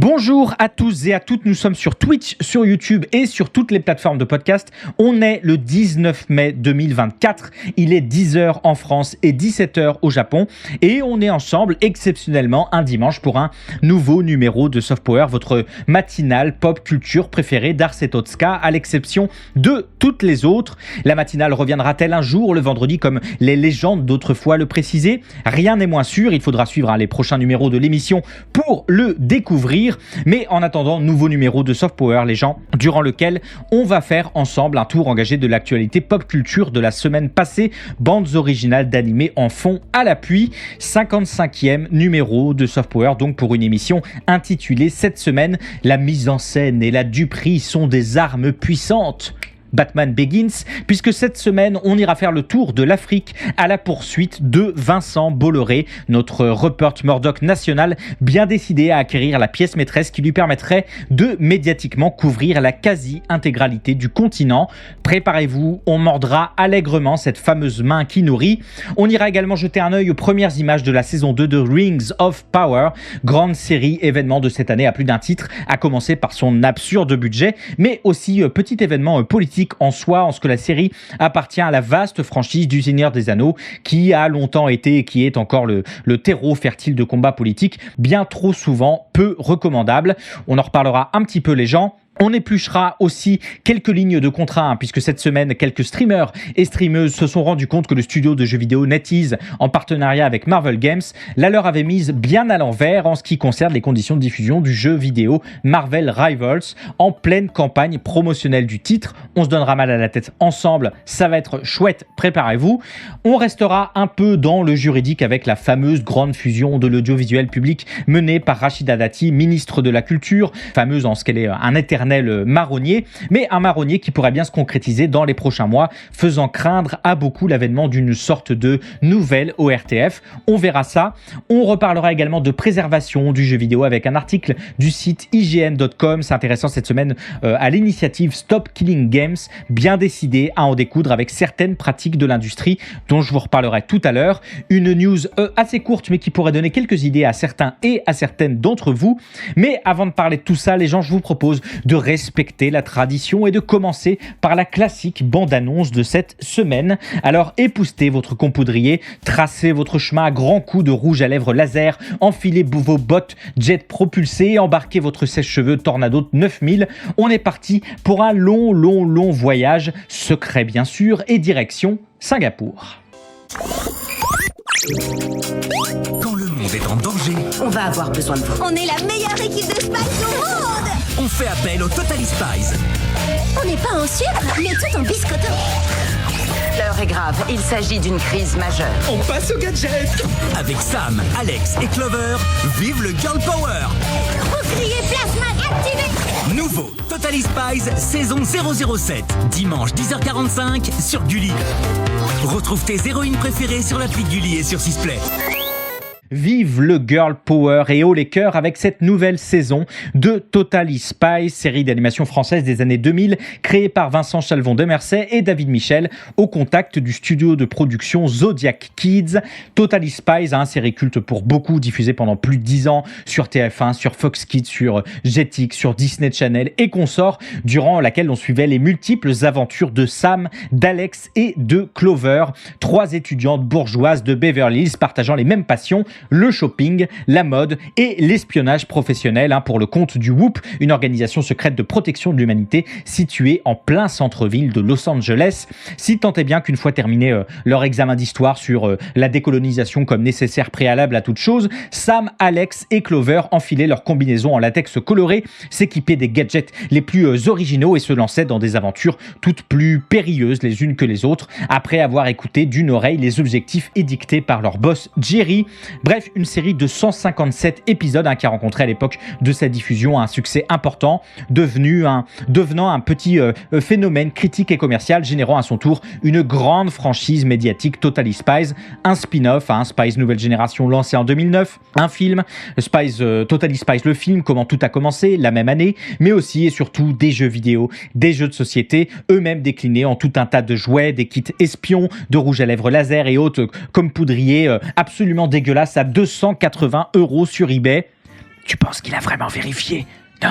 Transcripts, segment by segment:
Bonjour à tous et à toutes, nous sommes sur Twitch, sur YouTube et sur toutes les plateformes de podcast. On est le 19 mai 2024, il est 10h en France et 17h au Japon et on est ensemble exceptionnellement un dimanche pour un nouveau numéro de Soft Power, votre matinale pop culture préférée d'Ars et Totska, à l'exception de toutes les autres. La matinale reviendra-t-elle un jour, le vendredi, comme les légendes d'autrefois le précisaient? Rien n'est moins sûr, il faudra suivre les prochains numéros de l'émission pour le découvrir. Mais en attendant, nouveau numéro de Soft Power, les gens, durant lequel on va faire ensemble un tour engagé de l'actualité pop culture de la semaine passée, bandes originales d'animés en fond à l'appui, 55e numéro de Soft Power, donc pour une émission intitulée cette semaine « La mise en scène et la duperie sont des armes puissantes ». Batman Begins, puisque cette semaine, on ira faire le tour de l'Afrique à la poursuite de Vincent Bolloré, notre Rupert Murdoch national, bien décidé à acquérir la pièce maîtresse qui lui permettrait de médiatiquement couvrir la quasi-intégralité du continent. Préparez-vous, on mordra allègrement cette fameuse main qui nourrit. On ira également jeter un œil aux premières images de la saison 2 de Rings of Power, grande série événement de cette année à plus d'un titre, à commencer par son absurde budget, mais aussi petit événement politique en soi, en ce que la série appartient à la vaste franchise du Seigneur des Anneaux, qui a longtemps été et qui est encore le terreau fertile de combats politiques, bien trop souvent peu recommandables. On en reparlera un petit peu, les gens. On épluchera aussi quelques lignes de contrat, puisque cette semaine, quelques streamers et streameuses se sont rendus compte que le studio de jeux vidéo NetEase, en partenariat avec Marvel Games, la leur avait mise bien à l'envers en ce qui concerne les conditions de diffusion du jeu vidéo Marvel Rivals, en pleine campagne promotionnelle du titre. On se donnera mal à la tête ensemble, ça va être chouette, préparez-vous. On restera un peu dans le juridique avec la fameuse grande fusion de l'audiovisuel public menée par Rachida Dati, ministre de la Culture, fameuse en ce qu'elle est un éternel marronnier, mais un marronnier qui pourrait bien se concrétiser dans les prochains mois, faisant craindre à beaucoup l'avènement d'une sorte de nouvelle ORTF. On verra ça. On reparlera également de préservation du jeu vidéo avec un article du site IGN.com, s'intéressant cette semaine à l'initiative Stop Killing Games, bien décidé à en découdre avec certaines pratiques de l'industrie dont je vous reparlerai tout à l'heure. Une news assez courte mais qui pourrait donner quelques idées à certains et à certaines d'entre vous. Mais avant de parler de tout ça, les gens, je vous propose de respecter la tradition et de commencer par la classique bande-annonce de cette semaine. Alors époustez votre compoudrier, tracez votre chemin à grands coups de rouge à lèvres laser, enfilez vos bottes jet propulsées, embarquez votre sèche-cheveux Tornado 9000. On est parti pour un long voyage, secret bien sûr, et direction Singapour. Quand le monde est en danger, on va avoir besoin de vous. On est la meilleure équipe de Spice au monde. On fait appel au Totally Spies. On n'est pas en sucre, mais tout en biscotto. L'heure est grave, il s'agit d'une crise majeure. On passe au gadget. Avec Sam, Alex et Clover, vive le Girl Power. Bouclier plasma activé. Nouveau Totally Spies saison 007, dimanche 10h45 sur Gulli. Retrouve tes héroïnes préférées sur l'appli Gulli et sur Sisplay. Vive le Girl Power et haut les cœurs avec cette nouvelle saison de Totally Spies, série d'animation française des années 2000, créée par Vincent Chalvon de Merset et David Michel, au contact du studio de production Zodiac Kids. Totally Spies, série culte pour beaucoup, diffusée pendant plus de 10 ans sur TF1, sur Fox Kids, sur Jetix, sur Disney Channel et consorts, durant laquelle on suivait les multiples aventures de Sam, d'Alex et de Clover, 3 étudiantes bourgeoises de Beverly Hills partageant les mêmes passions, le shopping, la mode et l'espionnage professionnel, pour le compte du WHOOP, une organisation secrète de protection de l'humanité située en plein centre-ville de Los Angeles. Si tant est bien qu'une fois terminé leur examen d'histoire sur la décolonisation comme nécessaire préalable à toute chose, Sam, Alex et Clover enfilaient leur combinaison en latex coloré, s'équipaient des gadgets les plus originaux et se lançaient dans des aventures toutes plus périlleuses les unes que les autres, après avoir écouté d'une oreille les objectifs édictés par leur boss Jerry. Bref, une série de 157 épisodes qui a rencontré à l'époque de sa diffusion un succès important, devenant un petit phénomène critique et commercial, générant à son tour une grande franchise médiatique, Totally Spies, un spin-off, Spies Nouvelle Génération lancé en 2009, un film, Totally Spies le film, comment tout a commencé, la même année, mais aussi et surtout des jeux vidéo, des jeux de société, eux-mêmes déclinés en tout un tas de jouets, des kits espions, de rouge à lèvres laser et autres comme poudriers absolument dégueulasses à 280 € sur eBay. Tu penses qu'il a vraiment vérifié ? Non,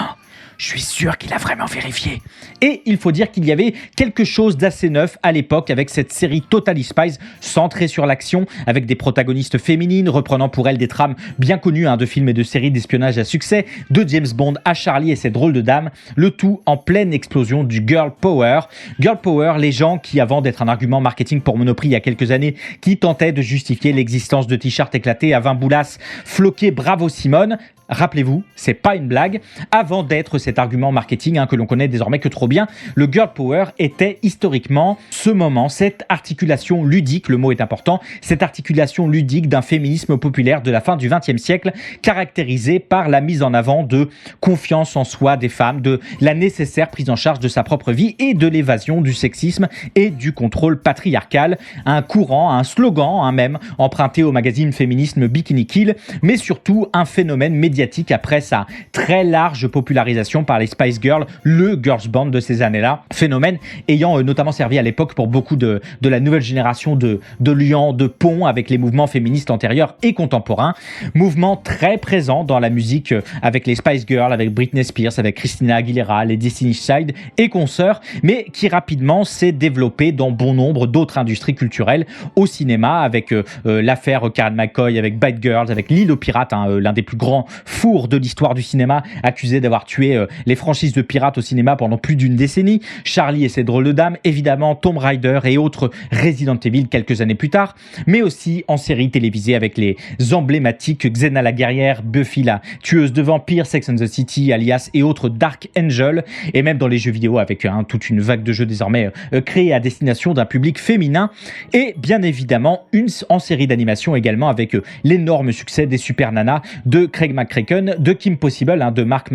je suis sûr qu'il a vraiment vérifié. Et il faut dire qu'il y avait quelque chose d'assez neuf à l'époque avec cette série Totally Spies centrée sur l'action, avec des protagonistes féminines reprenant pour elles des trames bien connues de films et de séries d'espionnage à succès, de James Bond à Charlie et ses drôles de dames, le tout en pleine explosion du girl power. Girl power, les gens qui, avant d'être un argument marketing pour Monoprix il y a quelques années, qui tentaient de justifier l'existence de t-shirts éclatés à 20 boulasses floqués Bravo Simone. Rappelez-vous, c'est pas une blague. Avant d'être cet argument marketing que l'on connaît désormais que trop bien, le girl power était historiquement ce moment, cette articulation ludique, le mot est important, cette articulation ludique d'un féminisme populaire de la fin du XXe siècle, caractérisé par la mise en avant de confiance en soi des femmes, de la nécessaire prise en charge de sa propre vie et de l'évasion du sexisme et du contrôle patriarcal. Un courant, un slogan, même emprunté au magazine féminisme Bikini Kill, mais surtout un phénomène médiatique après sa très large popularisation par les Spice Girls, le girls band de ces années-là. Phénomène ayant notamment servi à l'époque pour beaucoup de la nouvelle génération de liants, de ponts avec les mouvements féministes antérieurs et contemporains. Mouvement très présent dans la musique avec les Spice Girls, avec Britney Spears, avec Christina Aguilera, les Destiny's Child et consorts, mais qui rapidement s'est développé dans bon nombre d'autres industries culturelles, au cinéma avec l'affaire Karen McCoy, avec Bad Girls, avec L'Île aux Pirates, l'un des plus grands four de l'histoire du cinéma, accusé d'avoir tué les franchises de pirates au cinéma pendant plus d'une décennie, Charlie et ses drôles de dames, évidemment Tomb Raider et autres Resident Evil quelques années plus tard, mais aussi en série télévisée avec les emblématiques Xena la guerrière, Buffy la tueuse de vampires, Sex and the City, Alias et autres Dark Angel, et même dans les jeux vidéo avec toute une vague de jeux désormais créés à destination d'un public féminin, et bien évidemment en série d'animation également avec l'énorme succès des Super Nanas de Craig McCracken, de Kim Possible, de Mark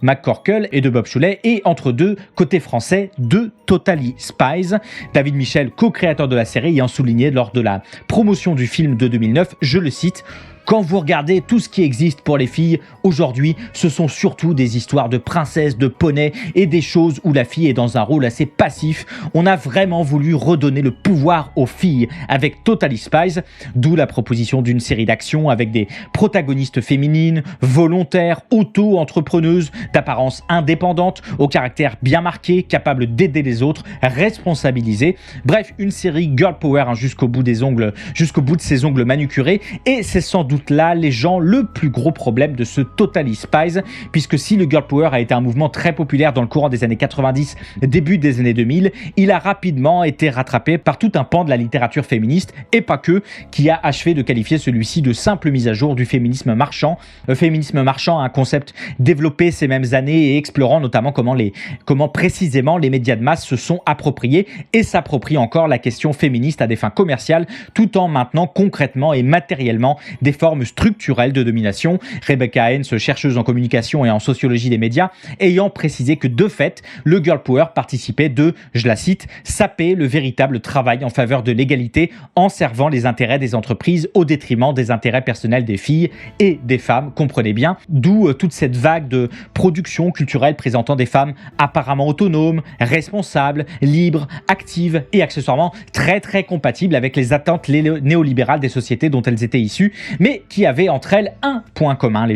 McCorkle et de Bob Cholet, et entre deux, côté français, de Totally Spies. David Michel, co-créateur de la série, ayant souligné lors de la promotion du film de 2009, je le cite: quand vous regardez tout ce qui existe pour les filles aujourd'hui, ce sont surtout des histoires de princesses, de poneys et des choses où la fille est dans un rôle assez passif. On a vraiment voulu redonner le pouvoir aux filles avec Totally Spies, d'où la proposition d'une série d'action avec des protagonistes féminines, volontaires, auto-entrepreneuses, d'apparence indépendante, au caractère bien marqué, capables d'aider les autres, responsabilisées. Bref, une série girl power jusqu'au bout de ses ongles manucurés, et c'est sans doute là le plus gros problème de ce Totally Spies, puisque si le girl power a été un mouvement très populaire dans le courant des années 90, début des années 2000, il a rapidement été rattrapé par tout un pan de la littérature féministe, et pas que, qui a achevé de qualifier celui-ci de simple mise à jour du féminisme marchand. Le féminisme marchand, un concept développé ces mêmes années et explorant notamment comment précisément les médias de masse se sont appropriés et s'approprient encore la question féministe à des fins commerciales, tout en maintenant concrètement et matériellement des formes structurelles de domination. Rebecca Hines, chercheuse en communication et en sociologie des médias, ayant précisé que de fait, le girl power participait de, je la cite, saper le véritable travail en faveur de l'égalité en servant les intérêts des entreprises au détriment des intérêts personnels des filles et des femmes, comprenez bien, d'où toute cette vague de production culturelle présentant des femmes apparemment autonomes, responsables, libres, actives et accessoirement très très compatibles avec les attentes néolibérales des sociétés dont elles étaient issues, mais qui avaient entre elles un point commun,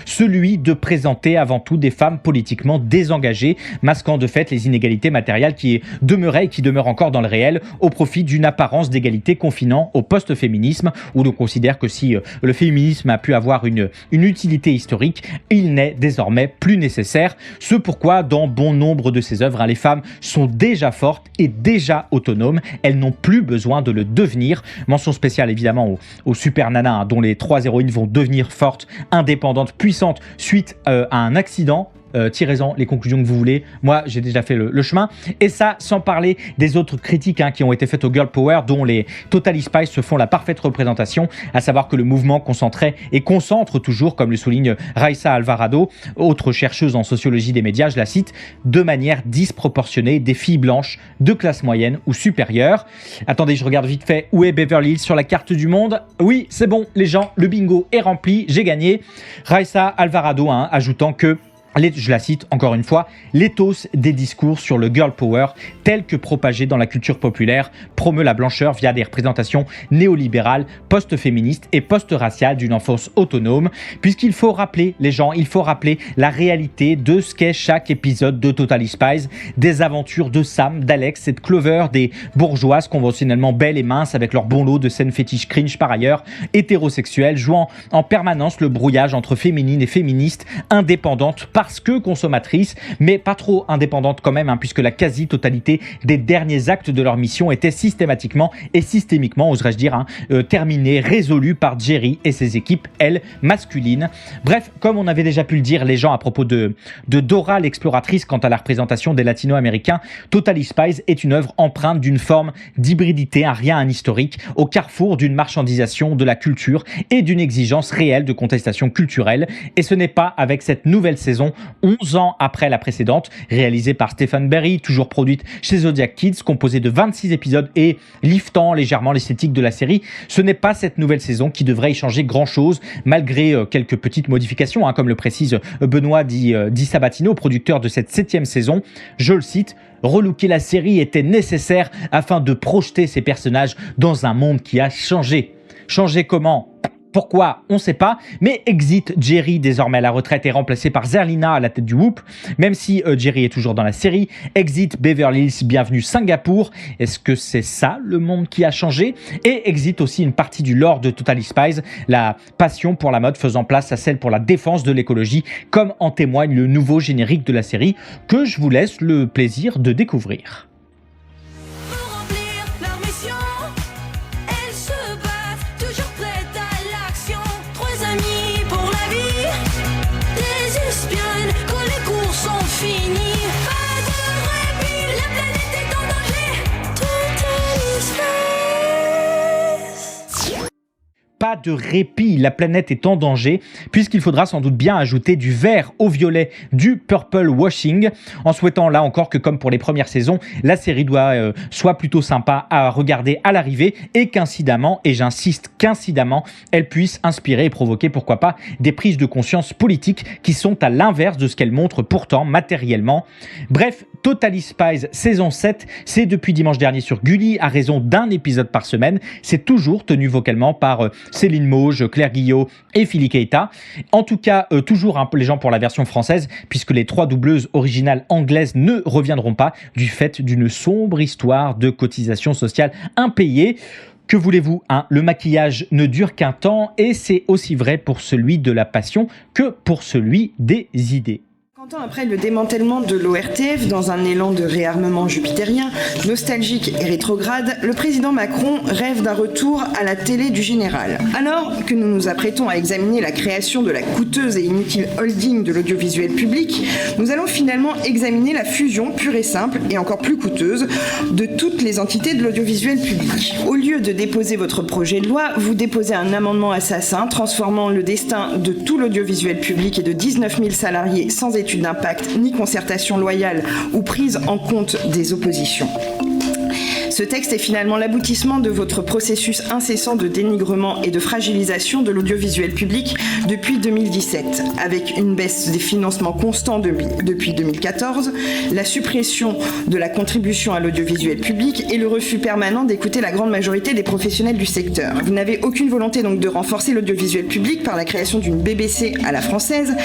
celui de présenter avant tout des femmes politiquement désengagées, masquant de fait les inégalités matérielles qui demeuraient et qui demeurent encore dans le réel, au profit d'une apparence d'égalité confinant au post-féminisme, où l'on considère que si le féminisme a pu avoir une utilité historique, il n'est désormais plus nécessaire. Ce pourquoi, dans bon nombre de ses œuvres, les femmes sont déjà fortes et déjà autonomes, elles n'ont plus besoin de le devenir. Mention spéciale évidemment aux Super Nanas, dont les 3 héroïnes vont devenir fortes, indépendantes, puissantes suite à un accident. Tirez-en les conclusions que vous voulez. Moi, j'ai déjà fait le chemin. Et ça, sans parler des autres critiques qui ont été faites au girl power, dont les Totally Spies se font la parfaite représentation, à savoir que le mouvement concentrait et concentre toujours, comme le souligne Raissa Alvarado, autre chercheuse en sociologie des médias, je la cite, de manière disproportionnée des filles blanches de classe moyenne ou supérieure. Attendez, je regarde vite fait où est Beverly Hills sur la carte du monde. Oui, c'est bon, les gens, le bingo est rempli, j'ai gagné. Raissa Alvarado, ajoutant que je la cite encore une fois, l'éthos des discours sur le girl power tel que propagé dans la culture populaire promeut la blancheur via des représentations néolibérales, post-féministes et post-raciales d'une enfance autonome, puisqu'il faut rappeler les gens, il faut rappeler la réalité de ce qu'est chaque épisode de Totally Spies, des aventures de Sam, d'Alex et de Clover, des bourgeoises conventionnellement belles et minces avec leur bon lot de scènes fétiches cringe par ailleurs, hétérosexuelles, jouant en permanence le brouillage entre féminines et féministes, indépendantes, parce que consommatrices, mais pas trop indépendantes quand même, puisque la quasi-totalité des derniers actes de leur mission étaient systématiquement et systémiquement, oserais-je dire, terminés, résolus par Jerry et ses équipes, elles, masculines. Bref, comme on avait déjà pu le dire, les gens, à propos de Dora l'exploratrice quant à la représentation des latino-américains, Totally Spies est une œuvre empreinte d'une forme d'hybridité, un historique, au carrefour d'une marchandisation de la culture et d'une exigence réelle de contestation culturelle. Et ce n'est pas avec cette nouvelle saison, 11 ans après la précédente, réalisée par Stephen Barry, toujours produite chez Zodiac Kids, composée de 26 épisodes et liftant légèrement l'esthétique de la série, ce n'est pas cette nouvelle saison qui devrait y changer grand-chose, malgré quelques petites modifications, comme le précise Benoît Di Sabatino, producteur de cette 7e saison. Je le cite, « Relooker la série était nécessaire afin de projeter ces personnages dans un monde qui a changé. » Changer comment ? Pourquoi ? On ne sait pas, mais exit Jerry, désormais à la retraite, est remplacé par Zerlina à la tête du Whoop, même si Jerry est toujours dans la série. Exit Beverly Hills, bienvenue Singapour. Est-ce que c'est ça le monde qui a changé ? Et exit aussi une partie du lore de Totally Spies, la passion pour la mode faisant place à celle pour la défense de l'écologie, comme en témoigne le nouveau générique de la série, que je vous laisse le plaisir de découvrir. Pas de répit, la planète est en danger, puisqu'il faudra sans doute bien ajouter du vert au violet, du purple washing, en souhaitant là encore que, comme pour les premières saisons, la série soit plutôt sympa à regarder à l'arrivée et qu'incidemment, et j'insiste qu'incidemment, elle puisse inspirer et provoquer, pourquoi pas, des prises de conscience politiques qui sont à l'inverse de ce qu'elle montre pourtant matériellement. Bref, Totally Spies saison 7, c'est depuis dimanche dernier sur Gulli à raison d'un épisode par semaine. C'est toujours tenu vocalement par Céline Mauge, Claire Guillot et Philly Keita. En tout cas, toujours les gens pour la version française, puisque les 3 doubleuses originales anglaises ne reviendront pas du fait d'une sombre histoire de cotisation sociale impayée. Que voulez-vous, le maquillage ne dure qu'un temps et c'est aussi vrai pour celui de la passion que pour celui des idées. 30 ans après le démantèlement de l'ORTF, dans un élan de réarmement jupitérien, nostalgique et rétrograde, le président Macron rêve d'un retour à la télé du général. Alors que nous nous apprêtons à examiner la création de la coûteuse et inutile holding de l'audiovisuel public, nous allons finalement examiner la fusion pure et simple, et encore plus coûteuse, de toutes les entités de l'audiovisuel public. Au lieu de déposer votre projet de loi, vous déposez un amendement assassin transformant le destin de tout l'audiovisuel public et de 19 000 salariés sans études d'impact ni concertation loyale ou prise en compte des oppositions. Ce texte est finalement l'aboutissement de votre processus incessant de dénigrement et de fragilisation de l'audiovisuel public depuis 2017, avec une baisse des financements constants depuis 2014, la suppression de la contribution à l'audiovisuel public et le refus permanent d'écouter la grande majorité des professionnels du secteur. Vous n'avez aucune volonté donc de renforcer l'audiovisuel public par la création d'une BBC à la française,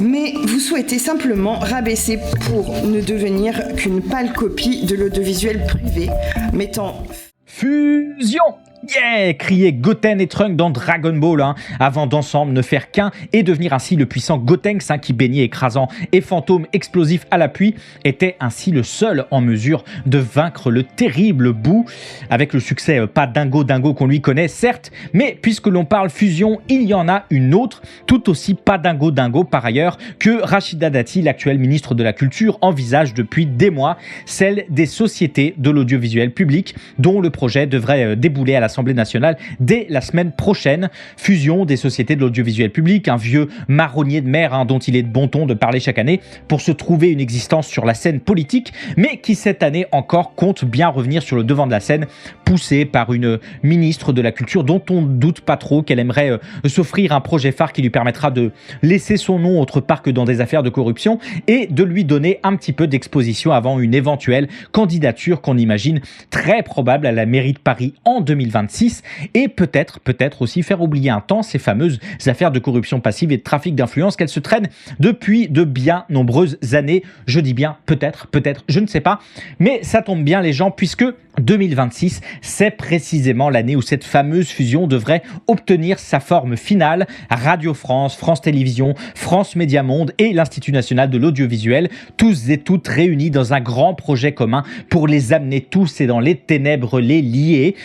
mais vous souhaitez simplement rabaisser pour ne devenir qu'une pâle copie de l'audiovisuel privé, mettant fusion. Yeah! Criait Goten et Trunks dans Dragon Ball, avant d'ensemble ne faire qu'un et devenir ainsi le puissant Gotenks, qui baignait écrasant et fantôme explosif à l'appui, était ainsi le seul en mesure de vaincre le terrible Boo, avec le succès pas dingo qu'on lui connaît, certes, mais puisque l'on parle fusion, il y en a une autre, tout aussi pas dingo par ailleurs, que Rachida Dati, l'actuelle ministre de la Culture, envisage depuis des mois, celle des sociétés de l'audiovisuel public, dont le projet devrait débouler à la l'Assemblée nationale dès la semaine prochaine. Fusion des sociétés de l'audiovisuel public, un vieux marronnier de mer dont il est de bon ton de parler chaque année pour se trouver une existence sur la scène politique, mais qui cette année encore compte bien revenir sur le devant de la scène, poussé par une ministre de la Culture dont on ne doute pas trop qu'elle aimerait s'offrir un projet phare qui lui permettra de laisser son nom autre part que dans des affaires de corruption et de lui donner un petit peu d'exposition avant une éventuelle candidature qu'on imagine très probable à la mairie de Paris en 2026 et peut-être aussi faire oublier un temps ces fameuses affaires de corruption passive et de trafic d'influence qu'elle se traîne depuis de bien nombreuses années. Je dis bien peut-être, je ne sais pas, mais ça tombe bien les gens puisque 2026, c'est précisément l'année où cette fameuse fusion devrait obtenir sa forme finale. Radio France, France Télévisions, France Média Monde et l'Institut National de l'Audiovisuel, tous et toutes réunis dans un grand projet commun pour les amener tous et dans les ténèbres les lier.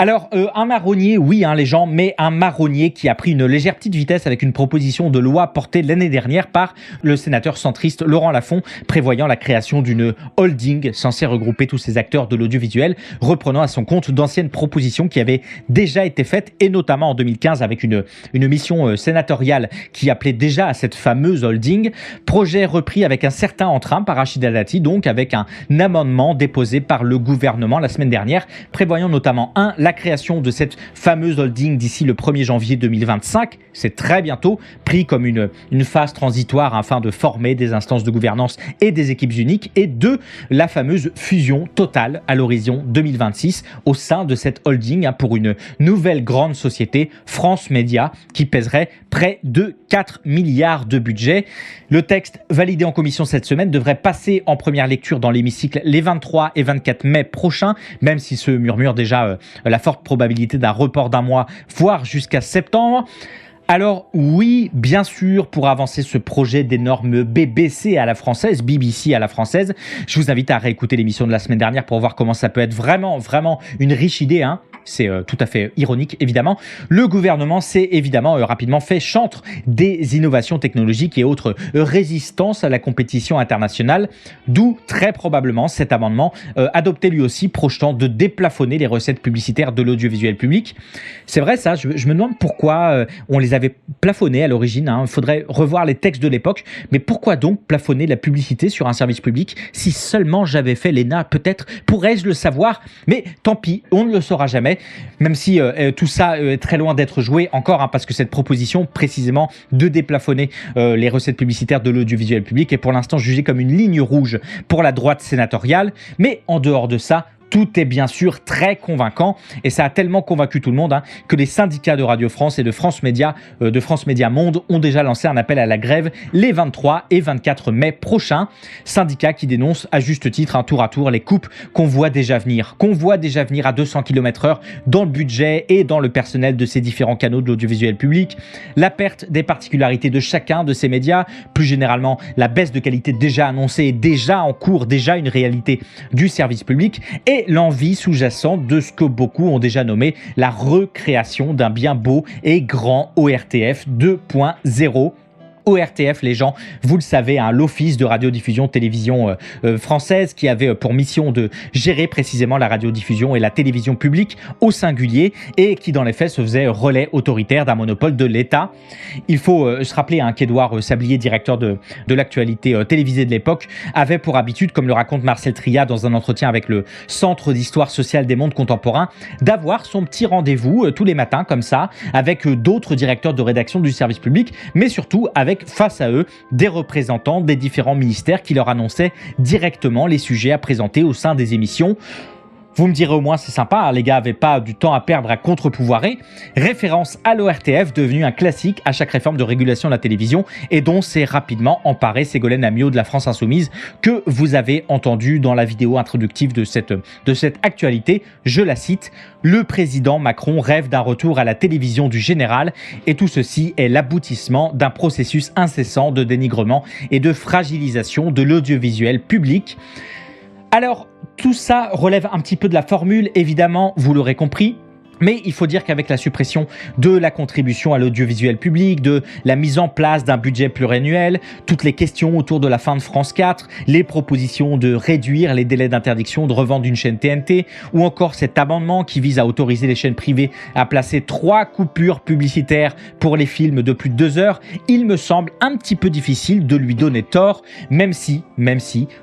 Alors, un marronnier, oui, les gens, mais un marronnier qui a pris une légère petite vitesse avec une proposition de loi portée l'année dernière par le sénateur centriste Laurent Lafont, prévoyant la création d'une holding censée regrouper tous ces acteurs de l'audiovisuel, reprenant à son compte d'anciennes propositions qui avaient déjà été faites, et notamment en 2015 avec une mission sénatoriale qui appelait déjà à cette fameuse holding. Projet repris avec un certain entrain par Rachida Dati, donc avec un amendement déposé par le gouvernement la semaine dernière, prévoyant notamment la création de cette fameuse holding d'ici le 1er janvier 2025, c'est très bientôt, pris comme une phase transitoire afin de former des instances de gouvernance et des équipes uniques, et 2, la fameuse fusion totale à l'horizon 2026 au sein de cette holding pour une nouvelle grande société, France Média, qui pèserait près de 4 milliards de budget. Le texte validé en commission cette semaine devrait passer en première lecture dans l'hémicycle les 23 et 24 mai prochains, même s'il se murmure déjà la forte probabilité d'un report d'un mois, voire jusqu'à septembre. Alors oui, bien sûr, pour avancer ce projet d'énorme BBC à la française, je vous invite à réécouter l'émission de la semaine dernière pour voir comment ça peut être vraiment une riche idée. C'est tout à fait ironique, évidemment. Le gouvernement s'est évidemment rapidement fait chantre des innovations technologiques et autres résistances à la compétition internationale, d'où très probablement cet amendement adopté lui aussi, projetant de déplafonner les recettes publicitaires de l'audiovisuel public. C'est vrai ça, je me demande pourquoi on les avait plafonnés à l'origine. Il faudrait revoir les textes de l'époque, mais pourquoi donc plafonner la publicité sur un service public? Si seulement j'avais fait l'ENA, peut-être pourrais-je le savoir, mais tant pis, on ne le saura jamais. Même si tout ça est très loin d'être joué encore, parce que cette proposition précisément de déplafonner les recettes publicitaires de l'audiovisuel public est pour l'instant jugée comme une ligne rouge pour la droite sénatoriale. Mais en dehors de ça, tout est bien sûr très convaincant et ça a tellement convaincu tout le monde que les syndicats de Radio France et de France Média Monde ont déjà lancé un appel à la grève les 23 et 24 mai prochains. Syndicats qui dénoncent à juste titre tour à tour les coupes qu'on voit déjà venir à 200 km/h dans le budget et dans le personnel de ces différents canaux de l'audiovisuel public, la perte des particularités de chacun de ces médias, plus généralement la baisse de qualité déjà annoncée et déjà en cours, déjà une réalité du service public, et l'envie sous-jacente de ce que beaucoup ont déjà nommé la recréation d'un bien beau et grand ORTF 2.0. ORTF, les gens, vous le savez, l'Office de radiodiffusion télévision française qui avait pour mission de gérer précisément la radiodiffusion et la télévision publique au singulier et qui dans les faits se faisait relais autoritaire d'un monopole de l'État. Il faut se rappeler qu'Édouard Sablier, directeur de l'actualité télévisée de l'époque, avait pour habitude, comme le raconte Marcel Tria dans un entretien avec le Centre d'Histoire Sociale des Mondes Contemporains, d'avoir son petit rendez-vous tous les matins comme ça avec d'autres directeurs de rédaction du service public, mais surtout avec face à eux des représentants des différents ministères qui leur annonçaient directement les sujets à présenter au sein des émissions. Vous me direz au moins c'est sympa, les gars n'avaient pas du temps à perdre à contre-pouvoirer. Référence à l'ORTF, devenu un classique à chaque réforme de régulation de la télévision et dont s'est rapidement emparé Ségolène Amiot de la France Insoumise que vous avez entendu dans la vidéo introductive de cette actualité. Je la cite, le président Macron rêve d'un retour à la télévision du général et tout ceci est l'aboutissement d'un processus incessant de dénigrement et de fragilisation de l'audiovisuel public. Alors, tout ça relève un petit peu de la formule, évidemment, vous l'aurez compris. Mais il faut dire qu'avec la suppression de la contribution à l'audiovisuel public, de la mise en place d'un budget pluriannuel, toutes les questions autour de la fin de France 4, les propositions de réduire les délais d'interdiction de revendre une chaîne TNT, ou encore cet amendement qui vise à autoriser les chaînes privées à placer 3 coupures publicitaires pour les films de plus de 2 heures, il me semble un petit peu difficile de lui donner tort, même si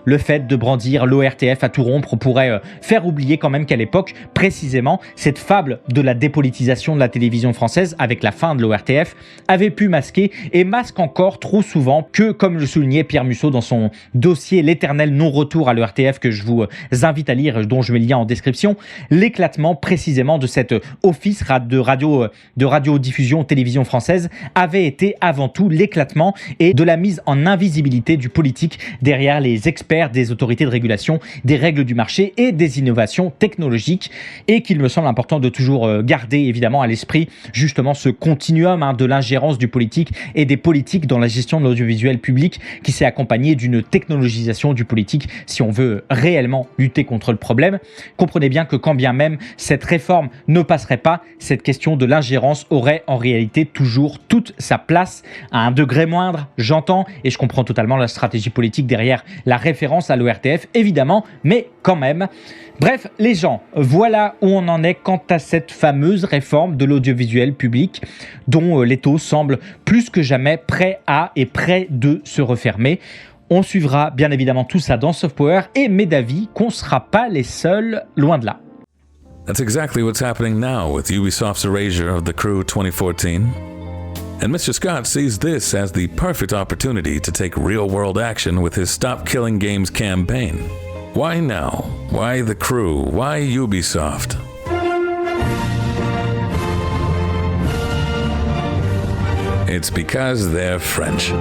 le fait de brandir l'ORTF à tout rompre pourrait faire oublier quand même qu'à l'époque, précisément, cette fable de la dépolitisation de la télévision française avec la fin de l'ORTF avait pu masquer et masque encore trop souvent que, comme le soulignait Pierre Musso dans son dossier L'éternel non-retour à l'ORTF que je vous invite à lire, dont je mets le lien en description, l'éclatement précisément de cet office de radiodiffusion télévision française avait été avant tout l'éclatement et de la mise en invisibilité du politique derrière les experts des autorités de régulation, des règles du marché et des innovations technologiques, et qu'il me semble important de toujours garder évidemment à l'esprit justement ce continuum de l'ingérence du politique et des politiques dans la gestion de l'audiovisuel public qui s'est accompagné d'une technologisation du politique si on veut réellement lutter contre le problème. Comprenez bien que quand bien même cette réforme ne passerait pas, cette question de l'ingérence aurait en réalité toujours toute sa place, à un degré moindre, j'entends, et je comprends totalement la stratégie politique derrière la référence à l'ORTF, évidemment, mais quand même. Bref, les gens, voilà où on en est quant à cette fameuse réforme de l'audiovisuel public dont l'étau semble plus que jamais prêt de se refermer. On suivra bien évidemment tout ça dans Soft Power et m'est d'avis qu'on ne sera pas les seuls, loin de là. That's exactly what's happening now with Ubisoft's erasure of The Crew 2014. And Mr. Scott sees this as the perfect opportunity to take real-world action with his Stop Killing Games campaign. Why now? Why The Crew? Why Ubisoft? It's because they're French.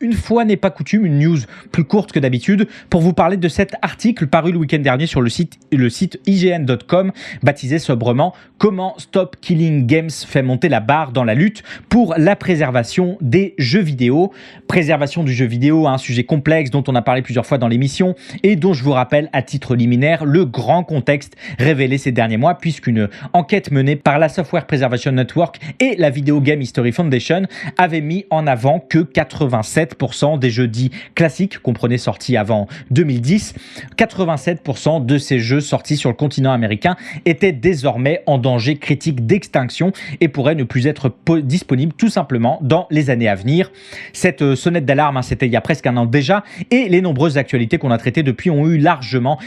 Une fois n'est pas coutume, une news plus courte que d'habitude pour vous parler de cet article paru le week-end dernier sur le site IGN.com baptisé sobrement « Comment Stop Killing Games fait monter la barre dans la lutte pour la préservation des jeux vidéo ». Préservation du jeu vidéo, un sujet complexe dont on a parlé plusieurs fois dans l'émission et dont je vous rappelle à titre liminaire le grand contexte révélé ces derniers mois puisqu'une enquête menée par la Software Preservation Network et la Video Game History Foundation avait mis en avant que 87% des jeux dits classiques, comprenez sortis avant 2010, 87% de ces jeux sortis sur le continent américain étaient désormais en danger critique d'extinction et pourraient ne plus être disponibles tout simplement dans les années à venir. Cette sonnette d'alarme, c'était il y a presque un an déjà, et les nombreuses actualités qu'on a traitées depuis ont eu largement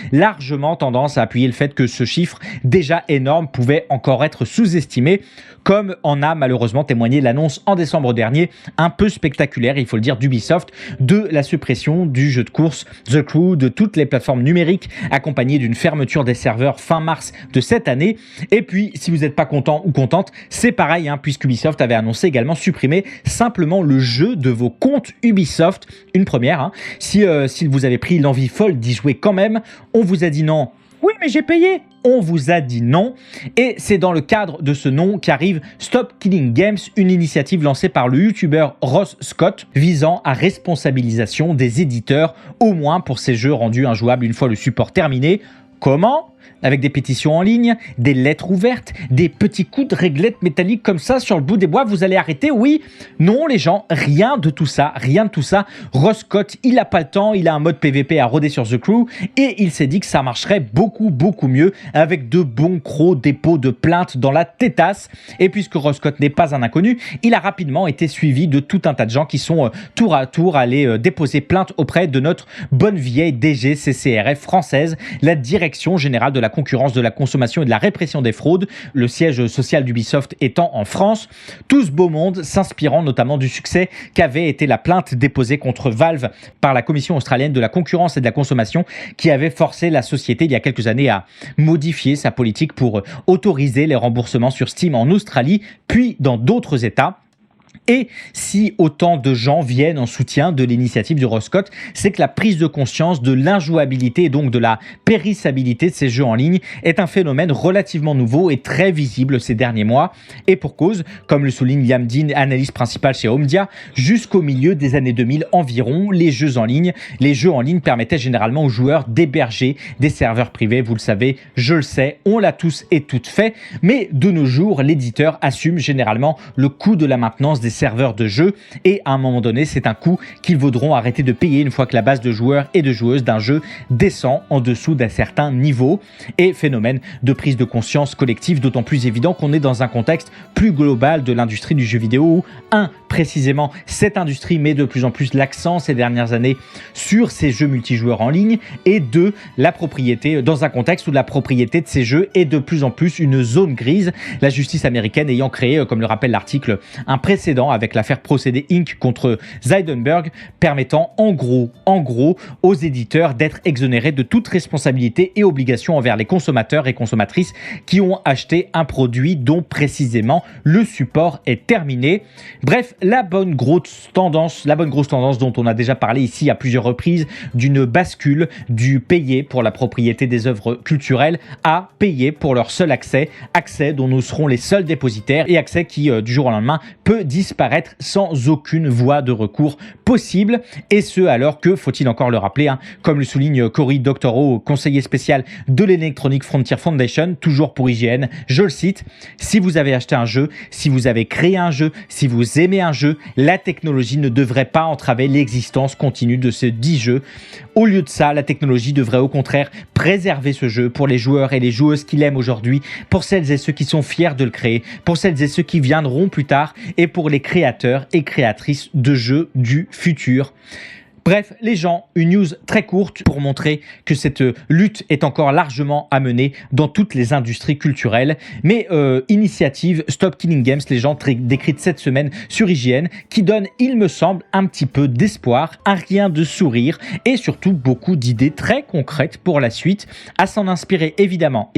tendance à appuyer le fait que ce chiffre déjà énorme pouvait encore être sous-estimé, comme en a malheureusement témoigné l'annonce en décembre dernier, un peu spectaculaire, il faut le dire, d'Ubisoft, de la suppression du jeu de course The Crew de toutes les plateformes numériques, accompagnée d'une fermeture des serveurs fin mars de cette année. Et puis, si vous n'êtes pas content ou contente, c'est pareil, puisqu'Ubisoft avait annoncé également supprimer simplement le jeu de vos comptes Ubisoft. Une première. Si vous avez pris l'envie folle d'y jouer quand même, on vous a dit non. Oui, mais j'ai payé. On vous a dit non. Et c'est dans le cadre de ce non qu'arrive Stop Killing Games, une initiative lancée par le youtubeur Ross Scott visant à responsabilisation des éditeurs, au moins pour ces jeux rendus injouables une fois le support terminé. Comment ? Avec des pétitions en ligne, des lettres ouvertes, des petits coups de réglette métallique comme ça sur le bout des bois, vous allez arrêter? Oui, non les gens, rien de tout ça. Ross Scott, il n'a pas le temps, il a un mode PVP à roder sur The Crew et il s'est dit que ça marcherait beaucoup mieux avec de bons gros dépôts de plaintes dans la tétasse. Et puisque Ross Scott n'est pas un inconnu, il a rapidement été suivi de tout un tas de gens qui sont tour à tour allés déposer plainte auprès de notre bonne vieille DGCCRF française, la Direction Générale de la Concurrence, de la Consommation et de la Répression des Fraudes, le siège social d'Ubisoft étant en France. Tout ce beau monde s'inspirant notamment du succès qu'avait été la plainte déposée contre Valve par la Commission australienne de la Concurrence et de la Consommation qui avait forcé la société il y a quelques années à modifier sa politique pour autoriser les remboursements sur Steam en Australie, puis dans d'autres États. Et si autant de gens viennent en soutien de l'initiative de Ross Scott, c'est que la prise de conscience de l'injouabilité et donc de la périssabilité de ces jeux en ligne est un phénomène relativement nouveau et très visible ces derniers mois. Et pour cause, comme le souligne Liam Dean, analyste principal chez Omdia, jusqu'au milieu des années 2000 environ, les jeux en ligne permettaient généralement aux joueurs d'héberger des serveurs privés. Vous le savez, je le sais, on l'a tous et toutes fait, mais de nos jours, l'éditeur assume généralement le coût de la maintenance des serveurs de jeu et à un moment donné, c'est un coût qu'ils voudront arrêter de payer une fois que la base de joueurs et de joueuses d'un jeu descend en dessous d'un certain niveau. Et phénomène de prise de conscience collective d'autant plus évident qu'on est dans un contexte plus global de l'industrie du jeu vidéo où, précisément, cette industrie met de plus en plus l'accent ces dernières années sur ces jeux multijoueurs en ligne et la propriété, dans un contexte où la propriété de ces jeux est de plus en plus une zone grise, la justice américaine ayant créé, comme le rappelle l'article, un précédent avec l'affaire Procédé Inc. contre Zeidenberg, permettant en gros aux éditeurs d'être exonérés de toute responsabilité et obligation envers les consommateurs et consommatrices qui ont acheté un produit dont précisément le support est terminé. Bref, la bonne grosse tendance dont on a déjà parlé ici à plusieurs reprises, d'une bascule du payer pour la propriété des œuvres culturelles à payer pour leur seul accès dont nous serons les seuls dépositaires et accès qui, du jour au lendemain, peut disparaître sans aucune voie de recours possible. Et ce, alors que, faut-il encore le rappeler, comme le souligne Cory Doctorow, conseiller spécial de l'Electronic Frontier Foundation, toujours pour IGN, je le cite, « Si vous avez acheté un jeu, si vous avez créé un jeu, si vous aimez un jeu, la technologie ne devrait pas entraver l'existence continue de ce dit jeu. Au lieu de ça, la technologie devrait au contraire préserver ce jeu pour les joueurs et les joueuses qui l'aiment aujourd'hui, pour celles et ceux qui sont fiers de le créer, pour celles et ceux qui viendront plus tard et pour les créateurs et créatrices de jeux du futur. » Bref, les gens, une news très courte pour montrer que cette lutte est encore largement à mener dans toutes les industries culturelles. Mais initiative Stop Killing Games, les gens décrite cette semaine sur IGN, qui donne, il me semble, un petit peu d'espoir, un rien de sourire et surtout beaucoup d'idées très concrètes pour la suite, à s'en inspirer évidemment,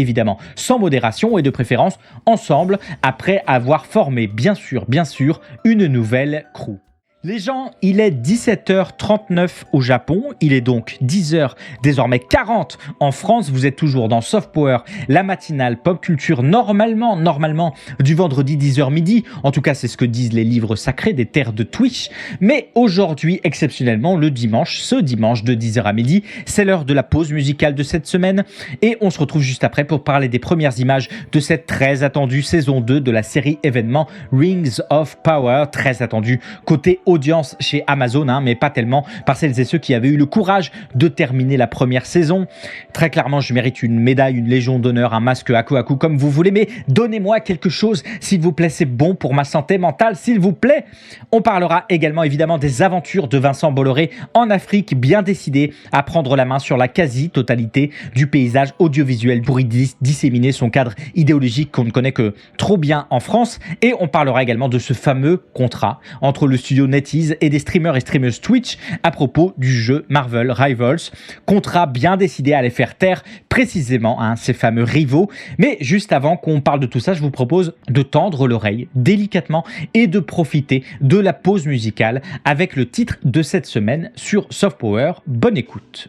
sans modération et de préférence ensemble, après avoir formé bien sûr, une nouvelle crew. Les gens, il est 17h39 au Japon, il est donc 10h désormais 40 en France, vous êtes toujours dans Soft Power, la matinale pop culture normalement du vendredi 10h midi, en tout cas c'est ce que disent les livres sacrés des terres de Twitch, mais aujourd'hui exceptionnellement ce dimanche de 10h à midi, c'est l'heure de la pause musicale de cette semaine et on se retrouve juste après pour parler des premières images de cette très attendue saison 2 de la série événement Rings of Power, très attendue côté audience chez Amazon, mais pas tellement par celles et ceux qui avaient eu le courage de terminer la première saison. Très clairement, je mérite une médaille, une légion d'honneur, un masque Aku Aku comme vous voulez, mais donnez-moi quelque chose, s'il vous plaît, c'est bon pour ma santé mentale, s'il vous plaît. On parlera également évidemment des aventures de Vincent Bolloré en Afrique, bien décidé à prendre la main sur la quasi-totalité du paysage audiovisuel pour y disséminer son cadre idéologique qu'on ne connaît que trop bien en France. Et on parlera également de ce fameux contrat entre le studio NetEase et des streamers et streameuses Twitch à propos du jeu Marvel Rivals. Contrat bien décidé à les faire taire précisément, ces fameux rivaux. Mais juste avant qu'on parle de tout ça, je vous propose de tendre l'oreille délicatement et de profiter de la pause musicale avec le titre de cette semaine sur Soft Power. Bonne écoute.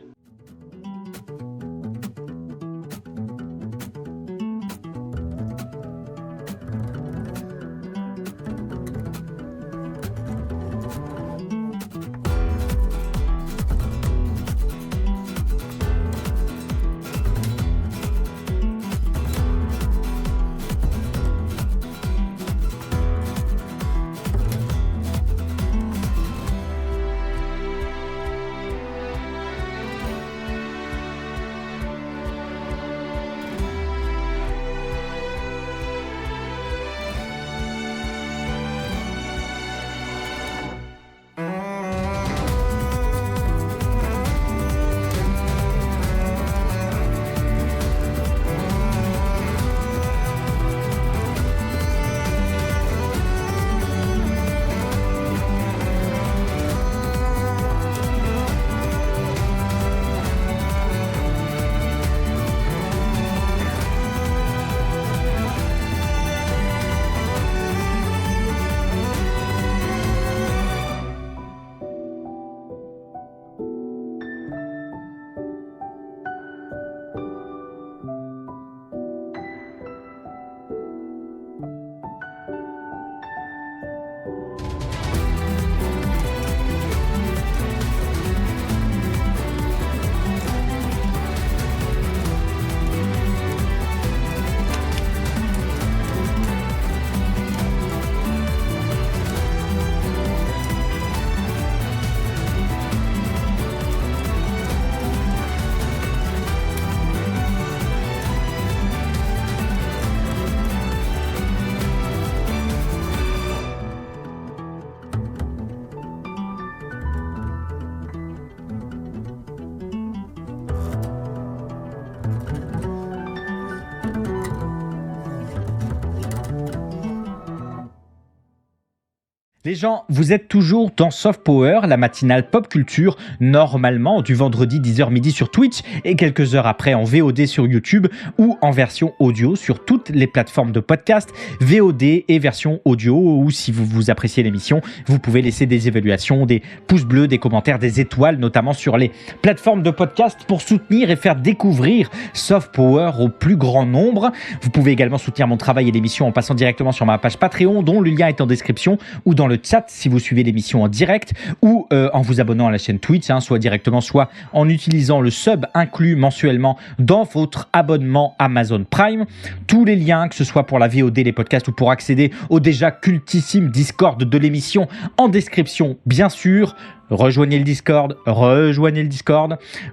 Les gens, vous êtes toujours dans Soft Power, la matinale pop culture, normalement du vendredi 10h midi sur Twitch et quelques heures après en VOD sur YouTube ou en version audio sur toutes les plateformes de podcast, VOD et version audio, ou si vous appréciez l'émission, vous pouvez laisser des évaluations, des pouces bleus, des commentaires, des étoiles, notamment sur les plateformes de podcast pour soutenir et faire découvrir Soft Power au plus grand nombre. Vous pouvez également soutenir mon travail et l'émission en passant directement sur ma page Patreon, dont le lien est en description, ou dans le chat si vous suivez l'émission en direct, ou en vous abonnant à la chaîne Twitch, soit directement, soit en utilisant le sub inclus mensuellement dans votre abonnement Amazon Prime. Tous les liens, que ce soit pour la VOD, les podcasts ou pour accéder au déjà cultissime Discord de l'émission, en description bien sûr. Rejoignez le Discord.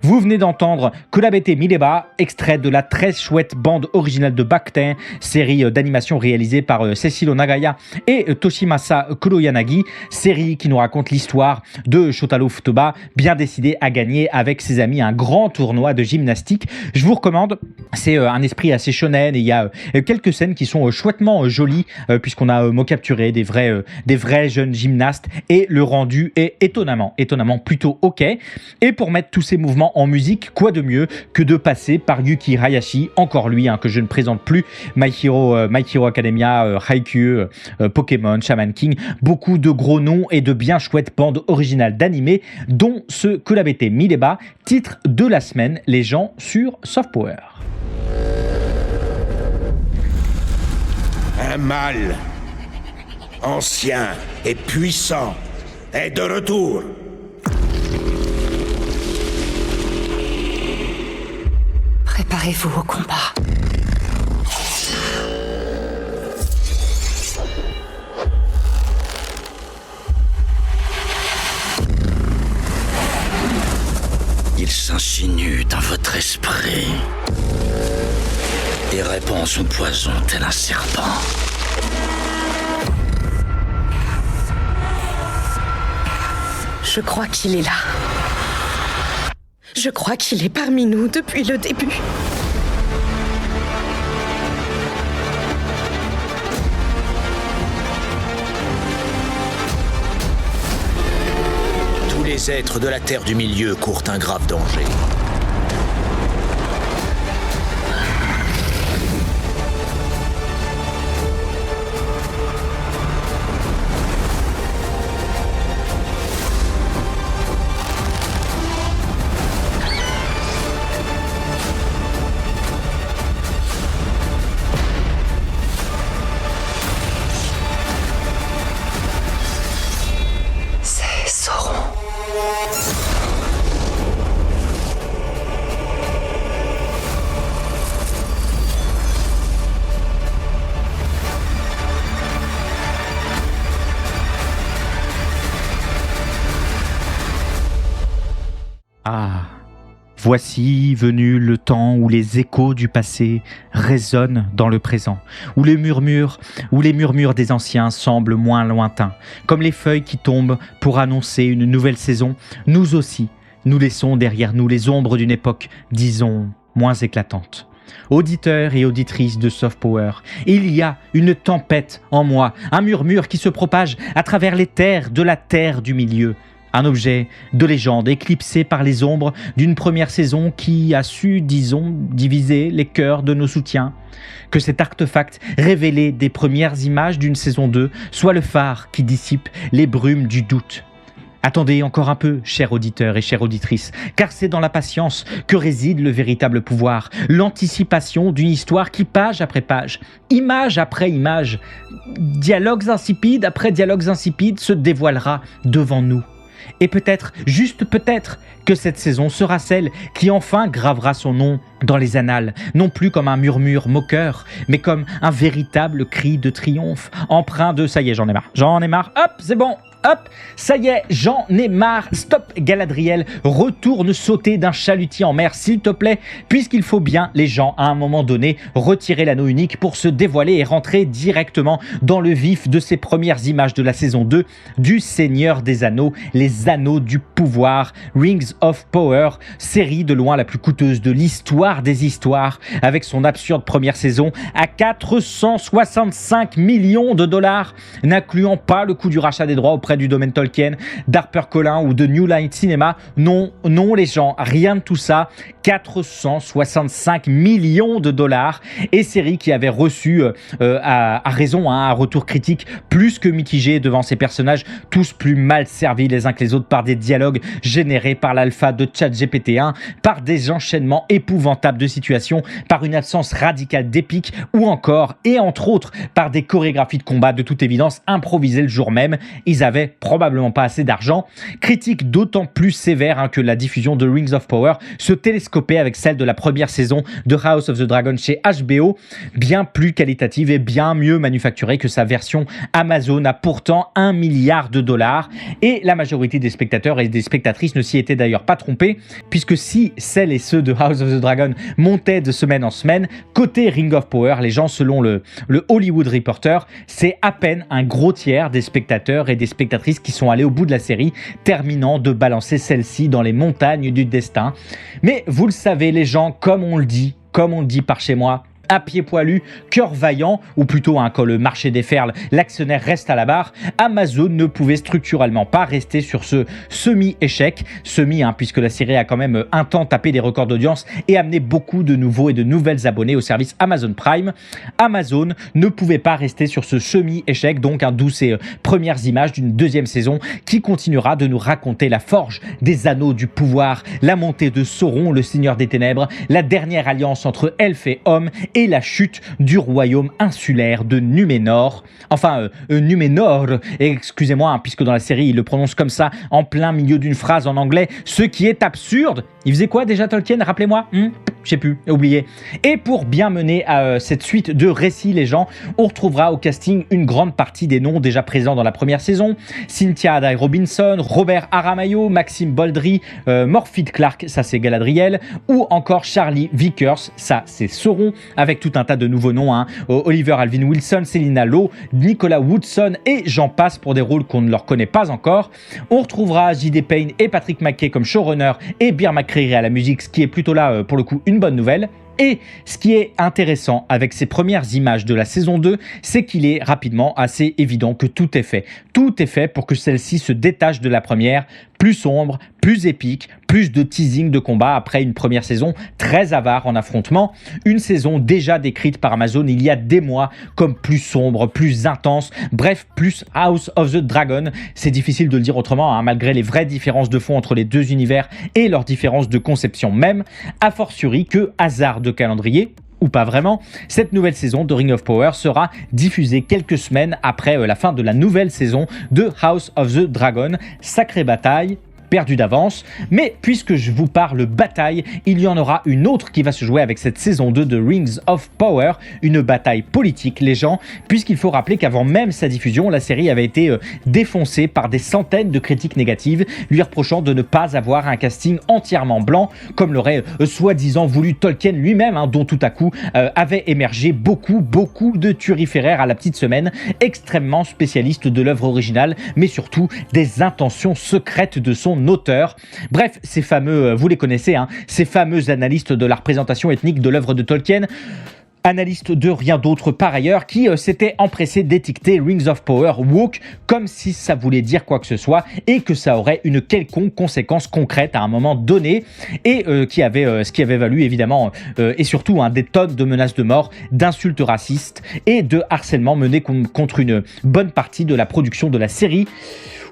Vous venez d'entendre Kulabete Mileba, extrait de la très chouette bande originale de Bakuten, série d'animation réalisée par Cécile Onagaya et Toshimasa Kuroyanagi, série qui nous raconte l'histoire de Shotaro Futoba, bien décidé à gagner avec ses amis un grand tournoi de gymnastique. Je vous recommande, c'est un esprit assez shonen et il y a quelques scènes qui sont chouettement jolies puisqu'on a capturé des vrais jeunes gymnastes et le rendu est étonnamment plutôt ok. Et pour mettre tous ces mouvements en musique, quoi de mieux que de passer par Yuki Hayashi, encore lui que je ne présente plus, My Hero Academia, Haikyuu, Pokémon, Shaman King, beaucoup de gros noms et de bien chouettes bandes originales d'animés, dont ce Kulabete Mileba, titre de la semaine, les gens sur Soft Power. Un mal ancien et puissant est de retour. Préparez-vous au combat. Il s'insinue dans votre esprit et répand son poison tel un serpent. Je crois qu'il est là. Je crois qu'il est parmi nous depuis le début. Tous les êtres de la Terre du Milieu courent un grave danger. Ah, voici venu le temps où les échos du passé résonnent dans le présent, où les murmures des anciens semblent moins lointains. Comme les feuilles qui tombent pour annoncer une nouvelle saison, nous aussi, nous laissons derrière nous les ombres d'une époque, disons, moins éclatante. Auditeurs et auditrices de Soft Power, il y a une tempête en moi, un murmure qui se propage à travers les terres de la Terre du Milieu. Un objet de légende éclipsé par les ombres d'une première saison qui a su, disons, diviser les cœurs de nos soutiens. Que cet artefact révélé des premières images d'une saison 2 soit le phare qui dissipe les brumes du doute. Attendez encore un peu, chers auditeurs et chères auditrices, car c'est dans la patience que réside le véritable pouvoir, l'anticipation d'une histoire qui, page après page, image après image, dialogues insipides après dialogues insipides, se dévoilera devant nous. Et peut-être, juste peut-être, que cette saison sera celle qui enfin gravera son nom dans les annales, non plus comme un murmure moqueur, mais comme un véritable cri de triomphe, empreint de « ça y est, j'en ai marre, hop, c'est bon !» Hop, ça y est, j'en ai marre. Stop Galadriel, retourne sauter d'un chalutier en mer s'il te plaît, puisqu'il faut bien, les gens, à un moment donné, retirer l'anneau unique pour se dévoiler et rentrer directement dans le vif de ces premières images de la saison 2 du Seigneur des Anneaux, les Anneaux du Pouvoir, Rings of Power, série de loin la plus coûteuse de l'histoire des histoires, avec son absurde première saison à 465 millions de dollars, n'incluant pas le coût du rachat des droits auprès du domaine Tolkien, d'HarperCollins ou de New Line Cinema. Non, non les gens, rien de tout ça. 465 millions de dollars, et série qui avait reçu à raison un retour critique plus que mitigé devant ses personnages tous plus mal servis les uns que les autres par des dialogues générés par l'alpha de ChatGPT-1, par des enchaînements épouvantables de situations, par une absence radicale d'épique ou encore, et entre autres, par des chorégraphies de combat de toute évidence improvisées le jour même. Ils avaient probablement pas assez d'argent. Critique d'autant plus sévère que la diffusion de Rings of Power se télescopait avec celle de la première saison de House of the Dragon chez HBO, bien plus qualitative et bien mieux manufacturée que sa version Amazon à pourtant 1 milliard de dollars. Et la majorité des spectateurs et des spectatrices ne s'y étaient d'ailleurs pas trompés, puisque si celles et ceux de House of the Dragon montaient de semaine en semaine, côté Ring of Power, les gens selon le Hollywood Reporter, c'est à peine un gros tiers des spectateurs et des spectatrices qui sont allés au bout de la série, terminant de balancer celle-ci dans les montagnes du destin. Mais vous le savez les gens, comme on le dit par chez moi, à pied poilu, cœur vaillant, ou plutôt quand le marché déferle, l'actionnaire reste à la barre, Amazon ne pouvait structurellement pas rester sur ce semi-échec, puisque la série a quand même un temps tapé des records d'audience et amené beaucoup de nouveaux et de nouvelles abonnés au service Amazon Prime. Amazon ne pouvait pas rester sur ce semi-échec, donc d'où ces premières images d'une deuxième saison qui continuera de nous raconter la forge des Anneaux du Pouvoir, la montée de Sauron, le Seigneur des Ténèbres, la dernière alliance entre elfes et hommes, et la chute du royaume insulaire de Numénor. Enfin, Numénor, excusez-moi, puisque dans la série, il le prononce comme ça, en plein milieu d'une phrase en anglais, ce qui est absurde. Il faisait quoi déjà Tolkien, rappelez-moi Je sais plus, oublié. Et pour bien mener cette suite de récits, les gens, on retrouvera au casting une grande partie des noms déjà présents dans la première saison. Cynthia Aday Robinson, Robert Aramayo, Maxime Boldry, Morfydd Clark, ça c'est Galadriel, ou encore Charlie Vickers, ça c'est Sauron, avec tout un tas de nouveaux noms, Oliver Alvin Wilson, Selina Lowe, Nicolas Woodson, et j'en passe pour des rôles qu'on ne leur connaît pas encore. On retrouvera J.D. Payne et Patrick McKay comme showrunner, et Bear McCreary à la musique, ce qui est plutôt là, pour le coup, une bonne nouvelle. Et ce qui est intéressant avec ces premières images de la saison 2, c'est qu'il est rapidement assez évident que tout est fait. Tout est fait pour que celle-ci se détache de la première, plus sombre, plus épique, plus de teasing de combat après une première saison très avare en affrontement. Une saison déjà décrite par Amazon il y a des mois comme plus sombre, plus intense, bref, plus House of the Dragon. C'est difficile de le dire autrement, malgré les vraies différences de fond entre les deux univers et leurs différences de conception même, a fortiori que hasard de calendrier, ou pas vraiment, cette nouvelle saison de Ring of Power sera diffusée quelques semaines après la fin de la nouvelle saison de House of the Dragon. Sacrée bataille, perdu d'avance, mais puisque je vous parle bataille, il y en aura une autre qui va se jouer avec cette saison 2 de Rings of Power, une bataille politique, les gens, puisqu'il faut rappeler qu'avant même sa diffusion, la série avait été défoncée par des centaines de critiques négatives, lui reprochant de ne pas avoir un casting entièrement blanc, comme l'aurait soi-disant voulu Tolkien lui-même, dont tout à coup avait émergé beaucoup de turiféraires à la petite semaine, extrêmement spécialistes de l'œuvre originale, mais surtout des intentions secrètes de son auteur. Bref, ces fameux, vous les connaissez, ces fameux analystes de la représentation ethnique de l'œuvre de Tolkien, analystes de rien d'autre par ailleurs, qui s'étaient empressés d'étiqueter Rings of Power woke, comme si ça voulait dire quoi que ce soit et que ça aurait une quelconque conséquence concrète à un moment donné, et ce qui avait valu évidemment et surtout des tonnes de menaces de mort, d'insultes racistes et de harcèlement mené contre une bonne partie de la production de la série.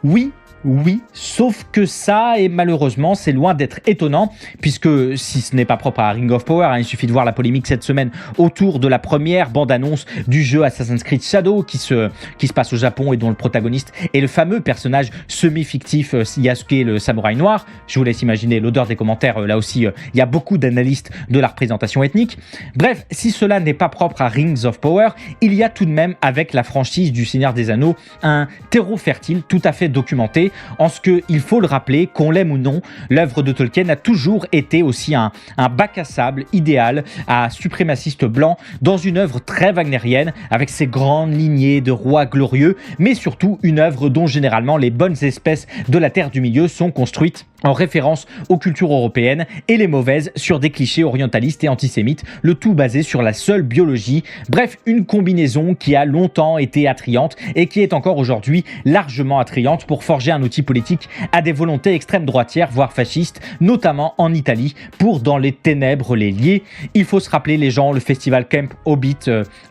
Oui, Oui, sauf que ça, et malheureusement, c'est loin d'être étonnant, puisque si ce n'est pas propre à Ring of Power, il suffit de voir la polémique cette semaine autour de la première bande-annonce du jeu Assassin's Creed Shadow qui se passe au Japon et dont le protagoniste est le fameux personnage semi-fictif Yasuke, le samouraï noir. Je vous laisse imaginer l'odeur des commentaires, là aussi, il y a beaucoup d'analystes de la représentation ethnique. Bref, si cela n'est pas propre à Rings of Power, il y a tout de même, avec la franchise du Seigneur des Anneaux, un terreau fertile tout à fait documenté, en ce que, il faut le rappeler, qu'on l'aime ou non, l'œuvre de Tolkien a toujours été aussi un bac à sable idéal à suprémaciste blanc dans une œuvre très wagnérienne avec ses grandes lignées de rois glorieux, mais surtout une œuvre dont généralement les bonnes espèces de la Terre du Milieu sont construites en référence aux cultures européennes et les mauvaises sur des clichés orientalistes et antisémites, le tout basé sur la seule biologie. Bref, une combinaison qui a longtemps été attrayante et qui est encore aujourd'hui largement attrayante pour forger un outil politique à des volontés extrême droitières, voire fascistes, notamment en Italie, pour dans les ténèbres les lier. Il faut se rappeler les gens, le festival Camp Hobbit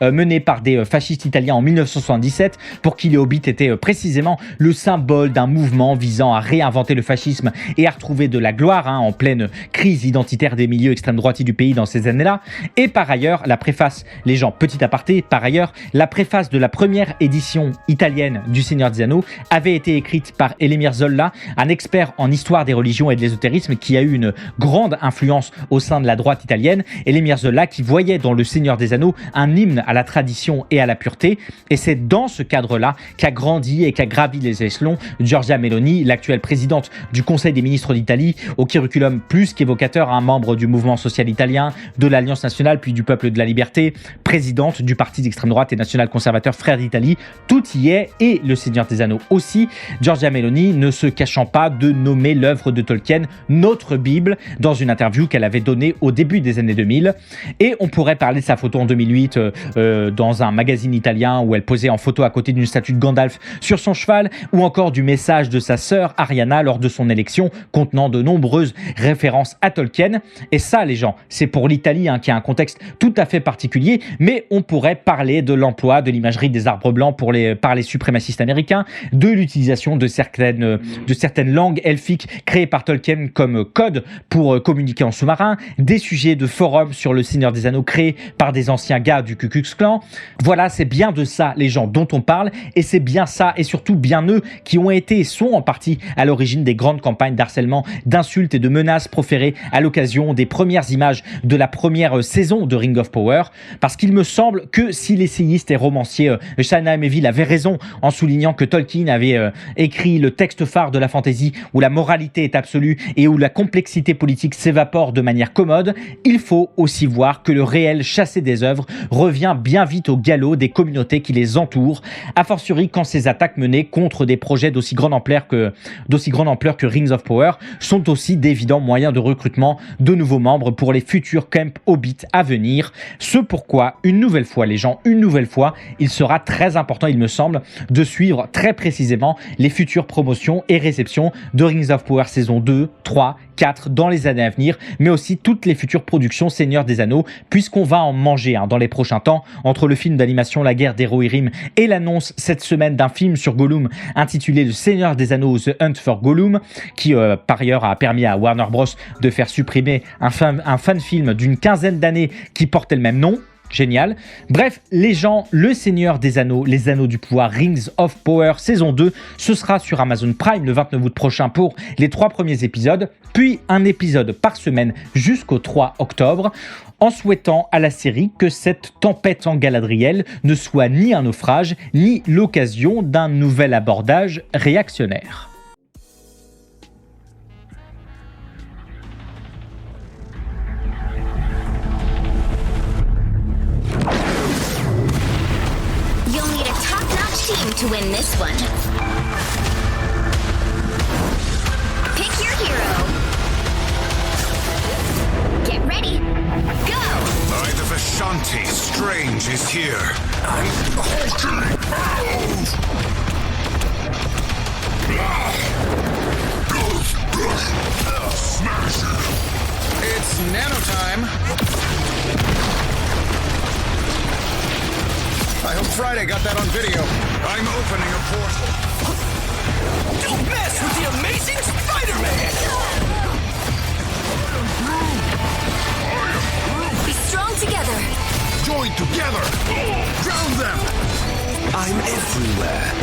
mené par des fascistes italiens en 1977, pour qui les Hobbits étaient précisément le symbole d'un mouvement visant à réinventer le fascisme et à retrouver de la gloire en pleine crise identitaire des milieux extrême droitiers du pays dans ces années-là. Et par ailleurs, la préface, les gens, petit aparté, par ailleurs, la préface de la première édition italienne du Seigneur des Anneaux avait été écrite par Elimir Zolla, un expert en histoire des religions et de l'ésotérisme qui a eu une grande influence au sein de la droite italienne. Elimir Zolla qui voyait dans le Seigneur des Anneaux un hymne à la tradition et à la pureté. Et c'est dans ce cadre-là qu'a grandi et qu'a gravi les échelons Giorgia Meloni, l'actuelle présidente du Conseil des ministre d'Italie, au curriculum plus qu'évocateur, un membre du mouvement social italien, de l'Alliance nationale puis du Peuple de la Liberté, présidente du parti d'extrême droite et national-conservateur Frères d'Italie, tout y est, et le Seigneur des Anneaux aussi. Giorgia Meloni ne se cachant pas de nommer l'œuvre de Tolkien notre Bible dans une interview qu'elle avait donnée au début des années 2000. Et on pourrait parler de sa photo en 2008 dans un magazine italien où elle posait en photo à côté d'une statue de Gandalf sur son cheval, ou encore du message de sa sœur Ariana lors de son élection, contenant de nombreuses références à Tolkien. Et ça, les gens, c'est pour l'Italie qui a un contexte tout à fait particulier, mais on pourrait parler de l'emploi de l'imagerie des arbres blancs par les suprémacistes américains, de l'utilisation de certaines langues elfiques créées par Tolkien comme code pour communiquer en sous-marin, des sujets de forums sur le Seigneur des Anneaux créés par des anciens gars du Ku Klux Klan. Voilà, c'est bien de ça, les gens, dont on parle, et c'est bien ça, et surtout bien eux, qui ont été et sont en partie à l'origine des grandes campagnes d'harcèlement, d'insultes et de menaces proférées à l'occasion des premières images de la première saison de Ring of Power, parce qu'il me semble que si l'essayiste et romancier Shana Melville avait raison en soulignant que Tolkien avait écrit le texte phare de la fantasy où la moralité est absolue et où la complexité politique s'évapore de manière commode, il faut aussi voir que le réel chassé des œuvres revient bien vite au galop des communautés qui les entourent, a fortiori quand ces attaques menées contre des projets d'aussi grande ampleur que Rings of Power sont aussi d'évidents moyens de recrutement de nouveaux membres pour les futurs Camp Hobbit à venir. Ce pourquoi, une nouvelle fois, il sera très important, il me semble, de suivre très précisément les futures promotions et réceptions de Rings of Power saison 2, 3, 4 dans les années à venir, mais aussi toutes les futures productions Seigneur des Anneaux, puisqu'on va en manger dans les prochains temps, entre le film d'animation La Guerre des Rohirrim et l'annonce cette semaine d'un film sur Gollum intitulé Le Seigneur des Anneaux, The Hunt for Gollum, qui par ailleurs a permis à Warner Bros de faire supprimer un fan film d'une quinzaine d'années qui portait le même nom. Génial. Bref, les gens, le Seigneur des Anneaux, les Anneaux du Pouvoir, Rings of Power, saison 2, ce sera sur Amazon Prime le 29 août prochain pour les 3 premiers épisodes, puis un épisode par semaine jusqu'au 3 octobre, en souhaitant à la série que cette tempête en Galadriel ne soit ni un naufrage, ni l'occasion d'un nouvel abordage réactionnaire. To win this one. Pick your hero. Get ready. Go! By the Vishanti, Strange is here. I'm halting bows. Smash it. It's nano time. I hope Friday got that on video. I'm opening a portal. Don't mess with the amazing Spider-Man! Be strong together. Join together! Drown them! I'm everywhere.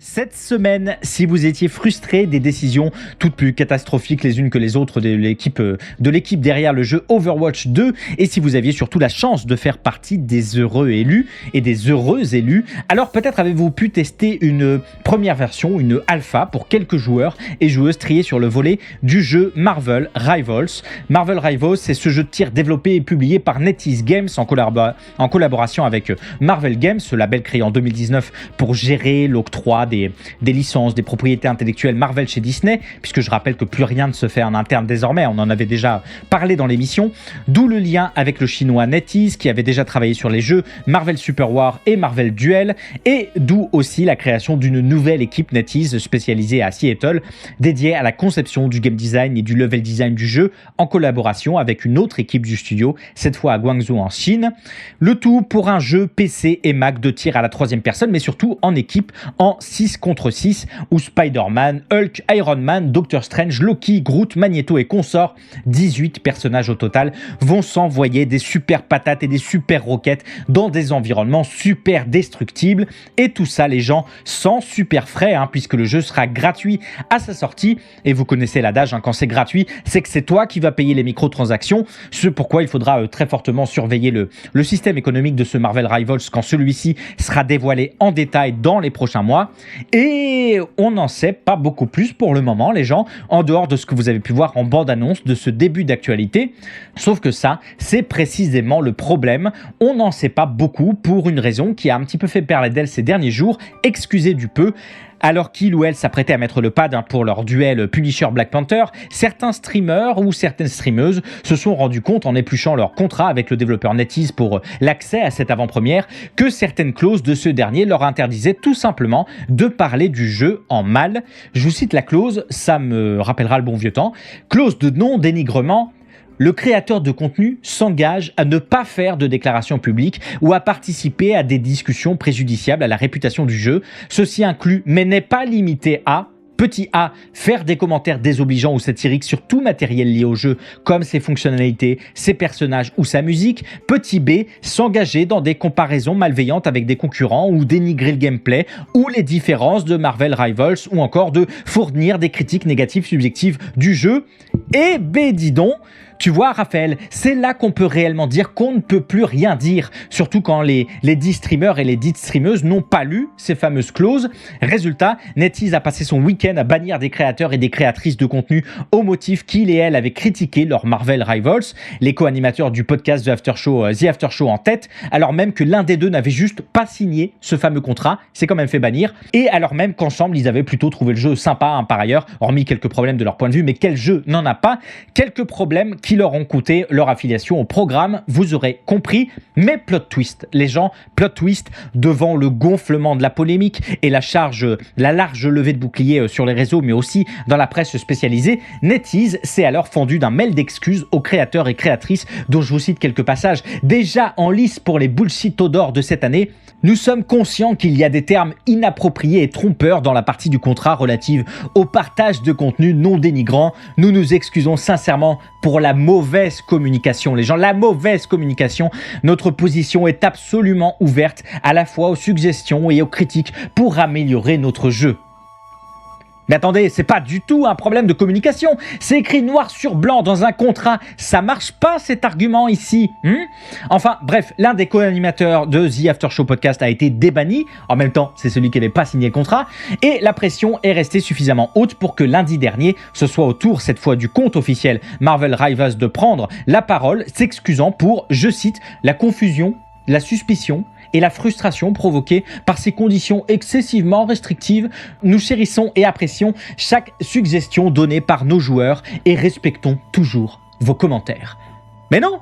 Cette semaine, si vous étiez frustré des décisions toutes plus catastrophiques les unes que les autres de l'équipe derrière le jeu Overwatch 2, et si vous aviez surtout la chance de faire partie des heureux élus et des heureux élus, alors peut-être avez-vous pu tester une première version, une alpha pour quelques joueurs et joueuses triés sur le volet du jeu Marvel Rivals. Marvel Rivals, c'est ce jeu de tir développé et publié par NetEase Games en collaboration avec Marvel Games, ce label créé en 2019 pour gérer l'octroi des licences, des propriétés intellectuelles Marvel chez Disney, puisque je rappelle que plus rien ne se fait en interne désormais, on en avait déjà parlé dans l'émission, d'où le lien avec le chinois NetEase qui avait déjà travaillé sur les jeux Marvel Super War et Marvel Duel, et d'où aussi la création d'une nouvelle équipe NetEase spécialisée à Seattle, dédiée à la conception du game design et du level design du jeu, en collaboration avec une autre équipe du studio, cette fois à Guangzhou en Chine. Le tout pour un jeu PC et Mac de tir à la troisième personne, mais surtout en équipe, en 6 contre 6, où Spider-Man, Hulk, Iron Man, Doctor Strange, Loki, Groot, Magneto et consorts, 18 personnages au total, vont s'envoyer des super patates et des super roquettes dans des environnements super destructibles. Et tout ça, les gens, sans super frais, puisque le jeu sera gratuit à sa sortie. Et vous connaissez l'adage, quand c'est gratuit, c'est que c'est toi qui vas payer les microtransactions. Ce pourquoi il faudra très fortement surveiller le système économique de ce Marvel Rivals quand celui-ci sera dévoilé en détail dans les prochains mois. Et on n'en sait pas beaucoup plus pour le moment, les gens, en dehors de ce que vous avez pu voir en bande-annonce de ce début d'actualité. Sauf que ça, c'est précisément le problème. On n'en sait pas beaucoup pour une raison qui a un petit peu fait parler d'elle ces derniers jours, excusez du peu. Alors qu'il ou elle s'apprêtait à mettre le pad pour leur duel Punisher-Black Panther, certains streamers ou certaines streameuses se sont rendus compte en épluchant leur contrat avec le développeur NetEase pour l'accès à cette avant-première que certaines clauses de ce dernier leur interdisaient tout simplement de parler du jeu en mal. Je vous cite la clause, ça me rappellera le bon vieux temps. Clause de non-dénigrement. Le créateur de contenu s'engage à ne pas faire de déclarations publiques ou à participer à des discussions préjudiciables à la réputation du jeu. Ceci inclut, mais n'est pas limité à, petit a, faire des commentaires désobligeants ou satiriques sur tout matériel lié au jeu, comme ses fonctionnalités, ses personnages ou sa musique. Petit b, s'engager dans des comparaisons malveillantes avec des concurrents ou dénigrer le gameplay ou les différences de Marvel Rivals ou encore de fournir des critiques négatives subjectives du jeu. Et b, dis donc, tu vois, Raphaël, c'est là qu'on peut réellement dire qu'on ne peut plus rien dire, surtout quand les 10 streamers et les 10 streameuses n'ont pas lu ces fameuses clauses. Résultat, NetEase a passé son week-end à bannir des créateurs et des créatrices de contenu au motif qu'il et elle avaient critiqué leur Marvel Rivals, les co-animateurs du podcast The After Show en tête, alors même que l'un des deux n'avait juste pas signé ce fameux contrat, c'est quand même fait bannir, et alors même qu'ensemble ils avaient plutôt trouvé le jeu sympa par ailleurs, hormis quelques problèmes de leur point de vue, mais quel jeu n'en a pas? Quelques problèmes qui leur ont coûté leur affiliation au programme, vous aurez compris. Mais plot twist, les gens, plot twist, devant le gonflement de la polémique et la large levée de bouclier sur les réseaux, mais aussi dans la presse spécialisée, NetEase s'est alors fendu d'un mail d'excuses aux créateurs et créatrices, dont je vous cite quelques passages. Déjà en lice pour les bullshit d'or de cette année, nous sommes conscients qu'il y a des termes inappropriés et trompeurs dans la partie du contrat relative au partage de contenu non dénigrant. Nous nous excusons sincèrement pour la mauvaise communication. Les gens, la mauvaise communication. Notre position est absolument ouverte à la fois aux suggestions et aux critiques pour améliorer notre jeu. Mais attendez, c'est pas du tout un problème de communication. C'est écrit noir sur blanc dans un contrat. Ça marche pas cet argument ici. Enfin, bref, l'un des co-animateurs de The After Show Podcast a été débanni. En même temps, c'est celui qui n'avait pas signé le contrat. Et la pression est restée suffisamment haute pour que lundi dernier, ce soit au tour cette fois du compte officiel Marvel Rivals de prendre la parole, s'excusant pour, je cite, la confusion, la suspicion et la frustration provoquée par ces conditions excessivement restrictives. Nous chérissons et apprécions chaque suggestion donnée par nos joueurs et respectons toujours vos commentaires. Mais non,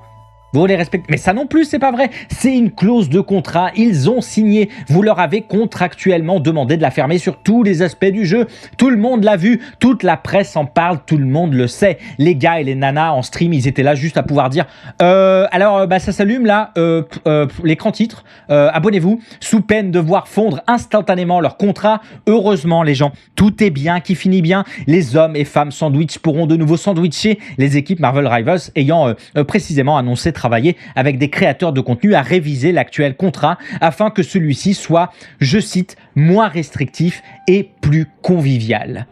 Vous les respectez. Mais ça non plus, c'est pas vrai. C'est une clause de contrat. Ils ont signé. Vous leur avez contractuellement demandé de la fermer sur tous les aspects du jeu. Tout le monde l'a vu. Toute la presse en parle. Tout le monde le sait. Les gars et les nanas en stream, ils étaient là juste à pouvoir dire alors, ça s'allume là. L'écran titre. Abonnez-vous. Sous peine de voir fondre instantanément leur contrat. Heureusement, les gens, tout est bien qui finit bien. Les hommes et femmes sandwich pourront de nouveau sandwicher. Les équipes Marvel Rivals ayant précisément annoncé travailler avec des créateurs de contenu à réviser l'actuel contrat afin que celui-ci soit, je cite, moins restrictif et plus convivial.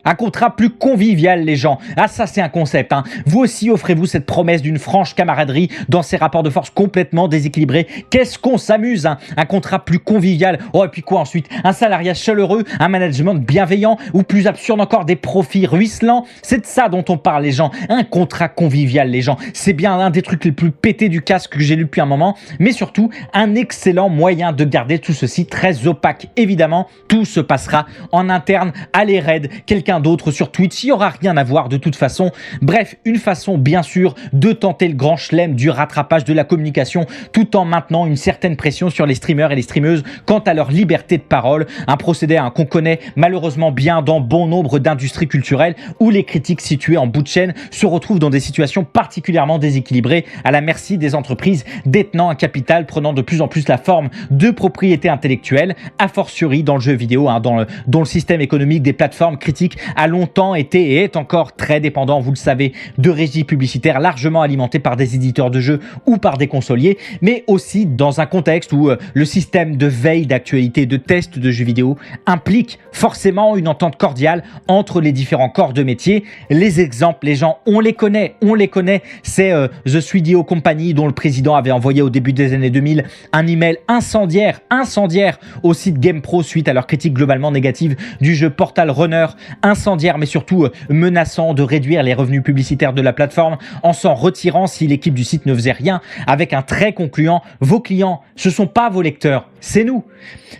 Un contrat plus convivial, les gens. Ah, ça, c'est un concept, hein. Vous aussi, offrez-vous cette promesse d'une franche camaraderie dans ces rapports de force complètement déséquilibrés. Qu'est-ce qu'on s'amuse, hein. Un contrat plus convivial. Oh, et puis quoi ensuite? Un salariat chaleureux, un management bienveillant, ou plus absurde encore, des profits ruisselants. C'est de ça dont on parle, les gens. Un contrat convivial, les gens. C'est bien un des trucs les plus pétés du casque que j'ai lu depuis un moment, mais surtout, un excellent moyen de garder tout ceci très opaque. Évidemment, tout se passera en interne, à les raids, quelqu'un d'autre sur Twitch, il n'y aura rien à voir de toute façon. Bref, une façon bien sûr de tenter le grand chelem du rattrapage de la communication tout en maintenant une certaine pression sur les streamers et les streameuses quant à leur liberté de parole. Un procédé qu'on connaît malheureusement bien dans bon nombre d'industries culturelles où les critiques situées en bout de chaîne se retrouvent dans des situations particulièrement déséquilibrées à la merci des entreprises détenant un capital prenant de plus en plus la forme de propriété intellectuelle, a fortiori dans le jeu vidéo, dont le système économique des plateformes critiques a longtemps été et est encore très dépendant, vous le savez, de régies publicitaires largement alimentées par des éditeurs de jeux ou par des consoliers, mais aussi dans un contexte où le système de veille d'actualité, de test de jeux vidéo implique forcément une entente cordiale entre les différents corps de métier. Les exemples, les gens, on les connaît, c'est The 3DO Company dont le président avait envoyé au début des années 2000 un email incendiaire au site GamePro suite à leur critique globalement négative du jeu Portal Runner, incendiaire mais surtout menaçant de réduire les revenus publicitaires de la plateforme en s'en retirant si l'équipe du site ne faisait rien, avec un trait concluant: vos clients, ce sont pas vos lecteurs, c'est nous.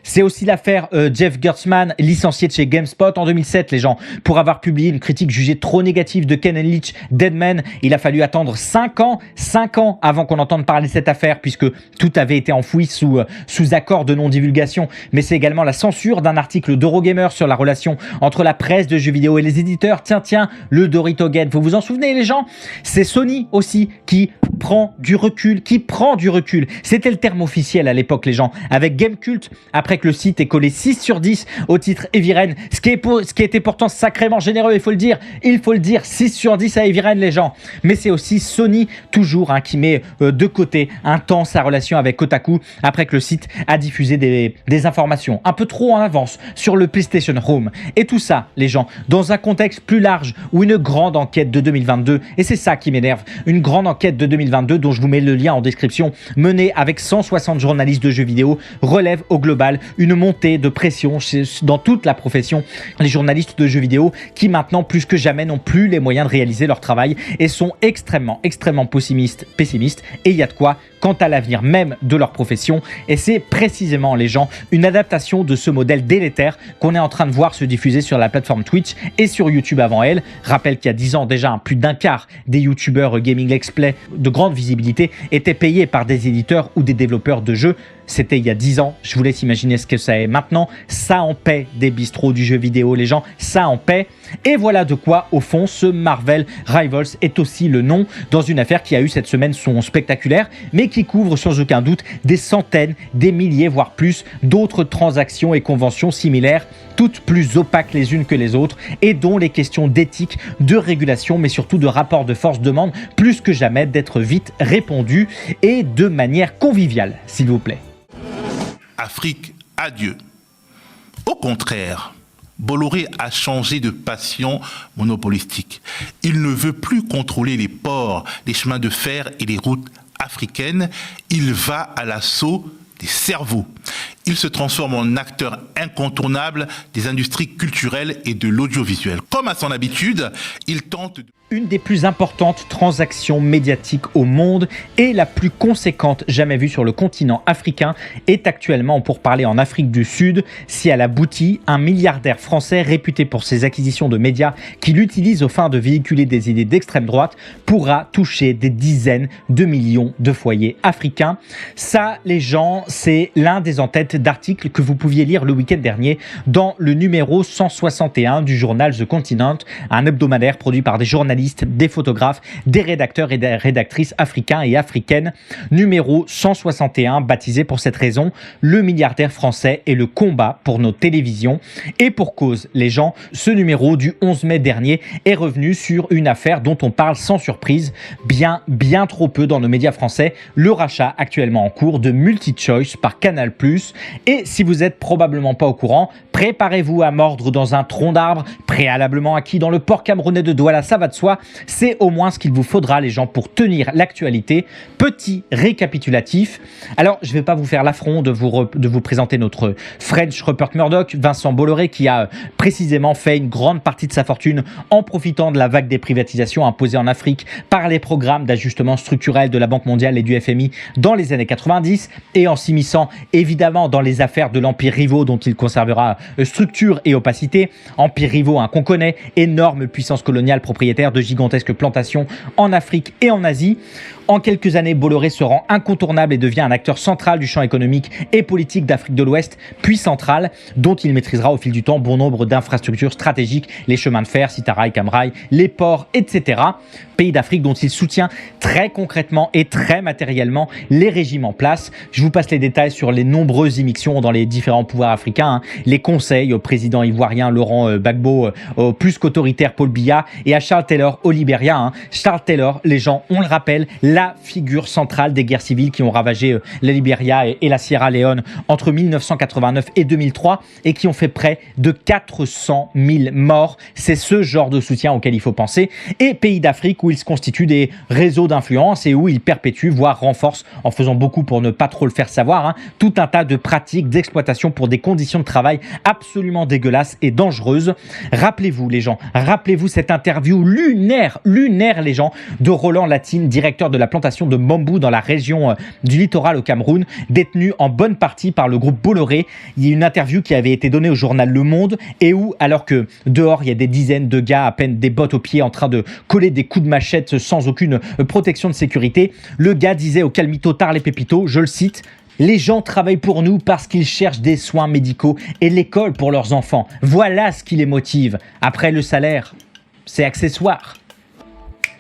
C'est aussi l'affaire Jeff Gertzman, licencié de chez GameSpot en 2007, les gens, pour avoir publié une critique jugée trop négative de Ken Lynch, Deadman. Il a fallu attendre 5 ans avant qu'on entende parler de cette affaire, puisque tout avait été enfoui sous accord de non-divulgation. Mais c'est également la censure d'un article d'Eurogamer sur la relation entre la presse de jeux vidéo et les éditeurs. Tiens, le Dorito Gate, vous vous en souvenez, les gens? C'est Sony aussi qui prend du recul. C'était le terme officiel à l'époque, les gens, avec Gamecult, après que le site ait collé 6 sur 10 au titre Heavy Rain, ce qui était pourtant sacrément généreux, il faut le dire, 6 sur 10 à Heavy Rain, les gens. Mais c'est aussi Sony, toujours, qui met de côté un temps sa relation avec Kotaku, après que le site a diffusé des informations un peu trop en avance sur le PlayStation Home. Et tout ça, les gens, dans un contexte plus large où une grande enquête de 2022, et c'est ça qui m'énerve, une grande enquête de 2022 dont je vous mets le lien en description, menée avec 160 journalistes de jeux vidéo, relève au global une montée de pression dans toute la profession. Les journalistes de jeux vidéo qui maintenant plus que jamais n'ont plus les moyens de réaliser leur travail et sont extrêmement pessimistes, et il y a de quoi quant à l'avenir même de leur profession. Et c'est précisément, les gens, une adaptation de ce modèle délétère qu'on est en train de voir se diffuser sur la plateforme Twitch et sur YouTube avant elle. Rappelle qu'il y a 10 ans déjà, plus d'un quart des youtubeurs gaming let's play de grande visibilité étaient payés par des éditeurs ou des développeurs de jeux. C'était il y a 10 ans, je vous laisse imaginer ce que ça est maintenant. Ça en paie des bistrots du jeu vidéo, les gens, ça en paie. Et voilà de quoi, au fond, ce Marvel Rivals est aussi le nom dans une affaire qui a eu cette semaine son spectaculaire, mais qui couvre sans aucun doute des centaines, des milliers, voire plus, d'autres transactions et conventions similaires, toutes plus opaques les unes que les autres, et dont les questions d'éthique, de régulation, mais surtout de rapport de force demandent plus que jamais d'être vite répondues et de manière conviviale, s'il vous plaît. Afrique, adieu. Au contraire, Bolloré a changé de passion monopolistique. Il ne veut plus contrôler les ports, les chemins de fer et les routes africaines. Il va à l'assaut des cerveaux. Il se transforme en acteur incontournable des industries culturelles et de l'audiovisuel. Comme à son habitude, il tente... Une des plus importantes transactions médiatiques au monde et la plus conséquente jamais vue sur le continent africain est actuellement pour parler en Afrique du Sud. Si elle aboutit, un milliardaire français réputé pour ses acquisitions de médias qu'il utilise aux fins de véhiculer des idées d'extrême droite pourra toucher des dizaines de millions de foyers africains. Ça, les gens, c'est l'un des en-têtes d'articles que vous pouviez lire le week-end dernier dans le numéro 161 du journal The Continent, un hebdomadaire produit par des journalistes, des photographes, des rédacteurs et des rédactrices africains et africaines. Numéro 161, baptisé pour cette raison, le milliardaire français et le combat pour nos télévisions. Et pour cause, les gens, ce numéro du 11 mai dernier est revenu sur une affaire dont on parle sans surprise, bien trop peu dans nos médias français, le rachat actuellement en cours de MultiChoice par Canal+. Et si vous êtes probablement pas au courant, préparez-vous à mordre dans un tronc d'arbre préalablement acquis dans le port camerounais de Douala, ça va de soi. C'est au moins ce qu'il vous faudra, les gens, pour tenir l'actualité. Petit récapitulatif. Alors, je ne vais pas vous faire l'affront de vous présenter notre French Rupert Murdoch, Vincent Bolloré, qui a précisément fait une grande partie de sa fortune en profitant de la vague des privatisations imposées en Afrique par les programmes d'ajustement structurel de la Banque mondiale et du FMI dans les années 90 et en s'immisçant évidemment dans les affaires de l'Empire Rivaux dont il conservera structure et opacité. Empire Rivaux, qu'on connaît, énorme puissance coloniale propriétaire de gigantesques plantations en Afrique et en Asie. En quelques années, Bolloré se rend incontournable et devient un acteur central du champ économique et politique d'Afrique de l'Ouest, puis centrale, dont il maîtrisera au fil du temps bon nombre d'infrastructures stratégiques, les chemins de fer, Sitaraï, Camraï, les ports, etc. Pays d'Afrique dont il soutient très concrètement et très matériellement les régimes en place. Je vous passe les détails sur les nombreuses immixtions dans les différents pouvoirs africains, les conseils au président ivoirien Laurent Gbagbo, au plus qu'autoritaire Paul Biya et à Charles Taylor au Libéria. Charles Taylor, les gens, on le rappelle, la figure centrale des guerres civiles qui ont ravagé le Libéria et la Sierra Leone entre 1989 et 2003 et qui ont fait près de 400 000 morts. C'est ce genre de soutien auquel il faut penser. Et pays d'Afrique où il se constitue des réseaux d'influence et où il perpétue, voire renforce, en faisant beaucoup pour ne pas trop le faire savoir, tout un tas de pratiques d'exploitation pour des conditions de travail absolument dégueulasses et dangereuses. Rappelez-vous, les gens, rappelez-vous cette interview lunaire, les gens, de Roland Latine, directeur de la plantation de bambou dans la région du littoral au Cameroun, détenu en bonne partie par le groupe Bolloré. Il y a une interview qui avait été donnée au journal Le Monde et où, alors que dehors, il y a des dizaines de gars à peine des bottes aux pieds en train de coller des coups de machette sans aucune protection de sécurité, le gars disait au calmito Tarles et Pépito, je le cite, « Les gens travaillent pour nous parce qu'ils cherchent des soins médicaux et l'école pour leurs enfants. Voilà ce qui les motive. Après le salaire, c'est accessoire. »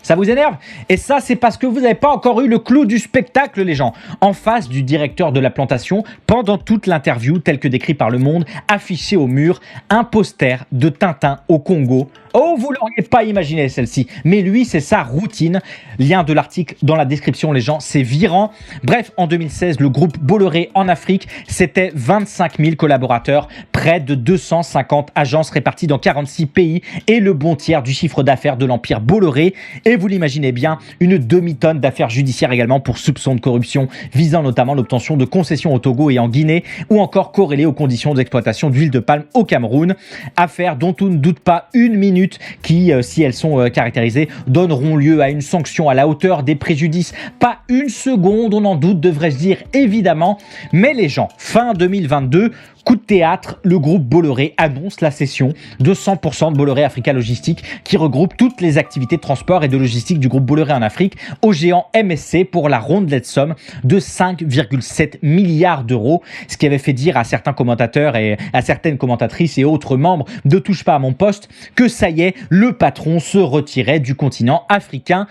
Ça vous énerve? Et ça, c'est parce que vous n'avez pas encore eu le clou du spectacle, les gens. En face du directeur de la plantation, pendant toute l'interview, tel que décrit par Le Monde, affiché au mur, un poster de Tintin au Congo. Oh, vous l'auriez pas imaginé celle-ci. Mais lui, c'est sa routine. Lien de l'article dans la description, les gens, c'est virant. Bref, en 2016, le groupe Bolloré en Afrique, c'était 25 000 collaborateurs, près de 250 agences réparties dans 46 pays et le bon tiers du chiffre d'affaires de l'empire Bolloré. Et vous l'imaginez bien, une demi-tonne d'affaires judiciaires également pour soupçons de corruption, visant notamment l'obtention de concessions au Togo et en Guinée, ou encore corrélées aux conditions d'exploitation d'huile de palme au Cameroun. Affaires dont on ne doute pas une minute qui, si elles sont caractérisées, donneront lieu à une sanction à la hauteur des préjudices. Pas une seconde, on en doute, devrais-je dire, évidemment. Mais les gens, fin 2022, coup de théâtre, le groupe Bolloré annonce la cession de 100% de Bolloré Africa Logistique, qui regroupe toutes les activités de transport et de logistique du groupe Bolloré en Afrique, au géant MSC pour la rondelette somme de 5,7 milliards d'euros, ce qui avait fait dire à certains commentateurs et à certaines commentatrices et autres membres de Touche pas à mon poste que ça y est, le patron se retirait du continent africain.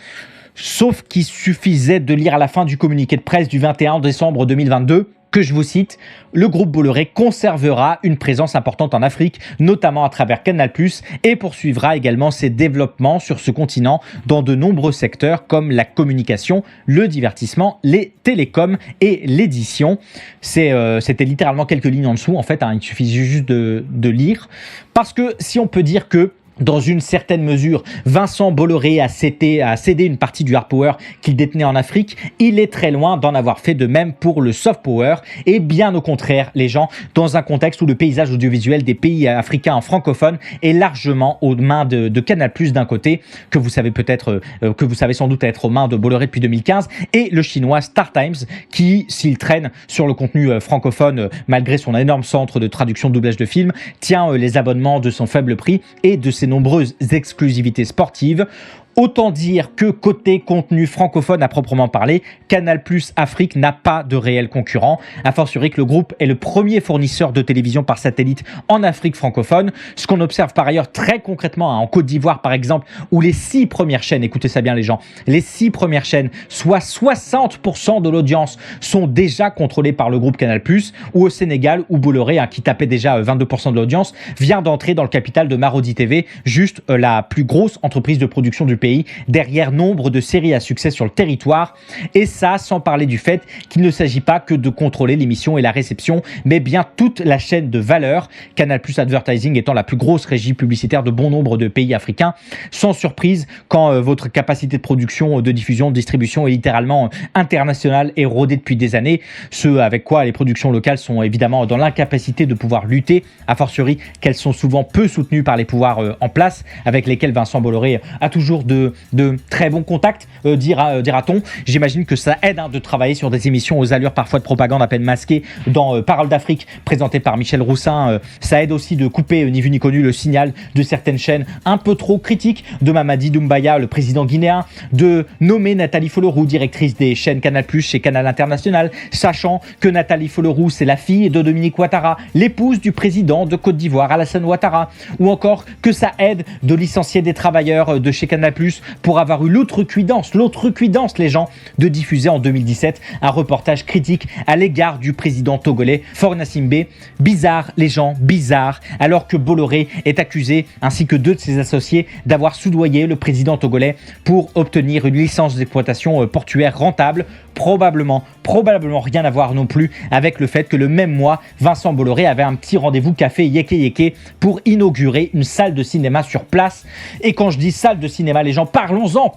Sauf qu'il suffisait de lire à la fin du communiqué de presse du 21 décembre 2022 que je vous cite, le groupe Bolloré conservera une présence importante en Afrique, notamment à travers Canal+, et poursuivra également ses développements sur ce continent dans de nombreux secteurs comme la communication, le divertissement, les télécoms et l'édition. C'était littéralement quelques lignes en dessous, en fait, il suffit juste de lire. Parce que si on peut dire que Dans une certaine mesure, Vincent Bolloré a cédé une partie du hard power qu'il détenait en Afrique. Il est très loin d'en avoir fait de même pour le soft power. Et bien au contraire, les gens, dans un contexte où le paysage audiovisuel des pays africains francophones est largement aux mains de Canal+ d'un côté, que vous savez sans doute être aux mains de Bolloré depuis 2015, et le chinois StarTimes, qui, s'il traîne sur le contenu francophone, malgré son énorme centre de traduction de doublage de films, tient les abonnements de son faible prix et de ses nombreuses exclusivités sportives. Autant dire que côté contenu francophone à proprement parler, Canal+ Afrique n'a pas de réel concurrent, a fortiori que le groupe est le premier fournisseur de télévision par satellite en Afrique francophone, ce qu'on observe par ailleurs très concrètement en Côte d'Ivoire par exemple, où les 6 premières chaînes, écoutez ça bien les gens, les 6 premières chaînes, soit 60% de l'audience, sont déjà contrôlées par le groupe Canal+, ou au Sénégal, où Bolloré, qui tapait déjà 22% de l'audience, vient d'entrer dans le capital de Marodi TV, juste la plus grosse entreprise de production du pays, derrière nombre de séries à succès sur le territoire, et ça sans parler du fait qu'il ne s'agit pas que de contrôler l'émission et la réception, mais bien toute la chaîne de valeur, Canal+ Advertising étant la plus grosse régie publicitaire de bon nombre de pays africains. Sans surprise, quand votre capacité de production, de diffusion, de distribution est littéralement internationale et rodée depuis des années, ce avec quoi les productions locales sont évidemment dans l'incapacité de pouvoir lutter, a fortiori qu'elles sont souvent peu soutenues par les pouvoirs en place, avec lesquels Vincent Bolloré a toujours de très bons contacts, dira-t-on. J'imagine que ça aide de travailler sur des émissions aux allures parfois de propagande à peine masquées dans Parole d'Afrique, présentée par Michel Roussin. Ça aide aussi de couper, ni vu ni connu, le signal de certaines chaînes un peu trop critiques de Mamadi Doumbouya, le président guinéen, de nommer Nathalie Folleroux, directrice des chaînes Canal+ chez Canal International, sachant que Nathalie Folleroux, c'est la fille de Dominique Ouattara, l'épouse du président de Côte d'Ivoire, Alassane Ouattara, ou encore que ça aide de licencier des travailleurs de chez Canal+ pour avoir eu l'outrecuidance, les gens, de diffuser en 2017 un reportage critique à l'égard du président togolais Faure Gnassingbé. Bizarre, les gens, bizarre, alors que Bolloré est accusé, ainsi que 2 de ses associés, d'avoir soudoyé le président togolais pour obtenir une licence d'exploitation portuaire rentable. Probablement rien à voir non plus avec le fait que le même mois, Vincent Bolloré avait un petit rendez-vous café Yéké Yéké pour inaugurer une salle de cinéma sur place. Et quand je dis salle de cinéma, les gens, parlons-en,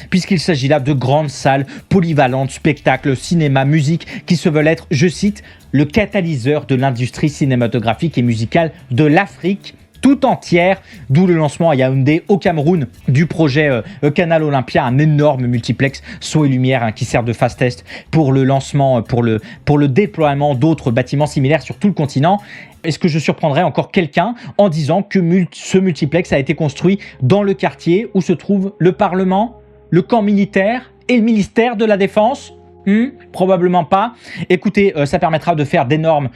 puisqu'il s'agit là de grandes salles polyvalentes, spectacles, cinéma, musique, qui se veulent être, je cite, le catalyseur de l'industrie cinématographique et musicale de l'Afrique tout entière, d'où le lancement à Yaoundé, au Cameroun, du projet Canal Olympia, un énorme multiplex son et lumière qui sert de fast test pour le lancement, pour le déploiement d'autres bâtiments similaires sur tout le continent. Est-ce que je surprendrais encore quelqu'un en disant que ce multiplex a été construit dans le quartier où se trouve le Parlement, le camp militaire et le ministère de la Défense ? Probablement pas. Écoutez, ça permettra de faire d'énormes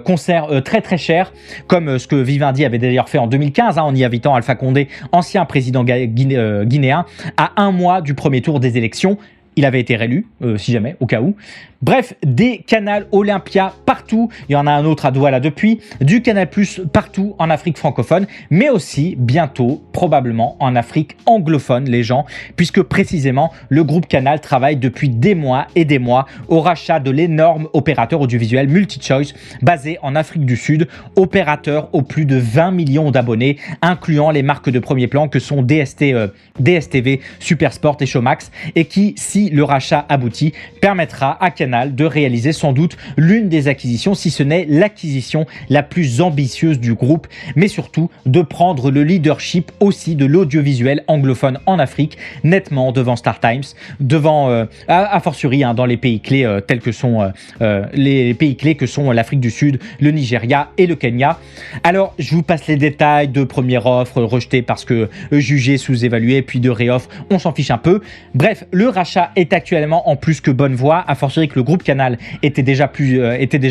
concerts très très chers, comme ce que Vivendi avait d'ailleurs fait en 2015, en y invitant Alpha Condé, ancien président guinéen, à un mois du premier tour des élections. Il avait été réélu, si jamais, au cas où. Bref, des Canal Olympia partout. Il y en a un autre à Douala depuis. Du Canal+ partout en Afrique francophone, mais aussi bientôt, probablement, en Afrique anglophone, les gens, puisque précisément, le groupe Canal travaille depuis des mois et des mois au rachat de l'énorme opérateur audiovisuel MultiChoice, basé en Afrique du Sud, opérateur aux plus de 20 millions d'abonnés, incluant les marques de premier plan que sont DSTV, Supersport et Showmax, et qui, si le rachat aboutit, permettra à Canal de réaliser sans doute l'une des acquisitions, si ce n'est l'acquisition la plus ambitieuse du groupe, mais surtout de prendre le leadership aussi de l'audiovisuel anglophone en Afrique, nettement devant StarTimes, devant, a fortiori, dans les pays clés tels que sont les pays clés que sont l'Afrique du Sud, le Nigeria et le Kenya. Alors, je vous passe les détails de première offre rejetée parce que jugée sous-évaluée, puis de réoffre, on s'en fiche un peu. Bref, le rachat est actuellement en plus que bonne voie, a fortiori que le groupe Canal était déjà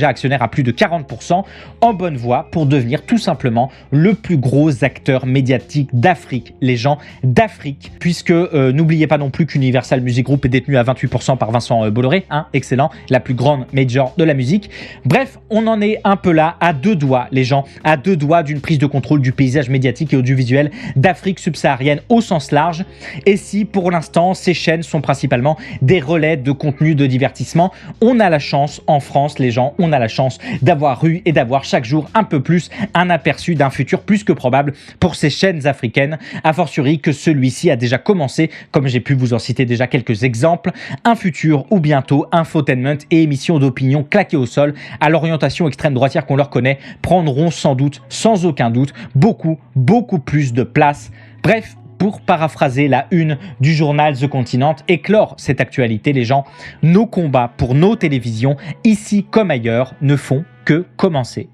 actionnaire à plus de 40%, en bonne voie pour devenir tout simplement le plus gros acteur médiatique d'Afrique, les gens d'Afrique, puisque n'oubliez pas non plus qu'Universal Music Group est détenu à 28% par Vincent Bolloré, excellent, la plus grande major de la musique. Bref, on en est un peu là, à 2 doigts, les gens, à 2 doigts d'une prise de contrôle du paysage médiatique et audiovisuel d'Afrique subsaharienne au sens large. Et si pour l'instant ces chaînes sont principalement vraiment des relais de contenu de divertissement. On a la chance en France, les gens, on a la chance d'avoir eu et d'avoir chaque jour un peu plus un aperçu d'un futur plus que probable pour ces chaînes africaines, a fortiori que celui-ci a déjà commencé, comme j'ai pu vous en citer déjà quelques exemples, un futur où bientôt infotainment et émissions d'opinion claquées au sol à l'orientation extrême droitière qu'on leur connaît prendront sans doute, sans aucun doute, beaucoup plus de place. Bref, pour paraphraser la une du journal The Continent, éclore cette actualité, les gens, nos combats pour nos télévisions, ici comme ailleurs, ne font que commencer.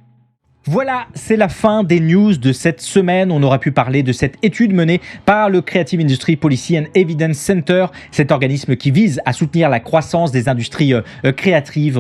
Voilà, c'est la fin des news de cette semaine. On aurait pu parler de cette étude menée par le Creative Industry Policy and Evidence Center, cet organisme qui vise à soutenir la croissance des industries créatives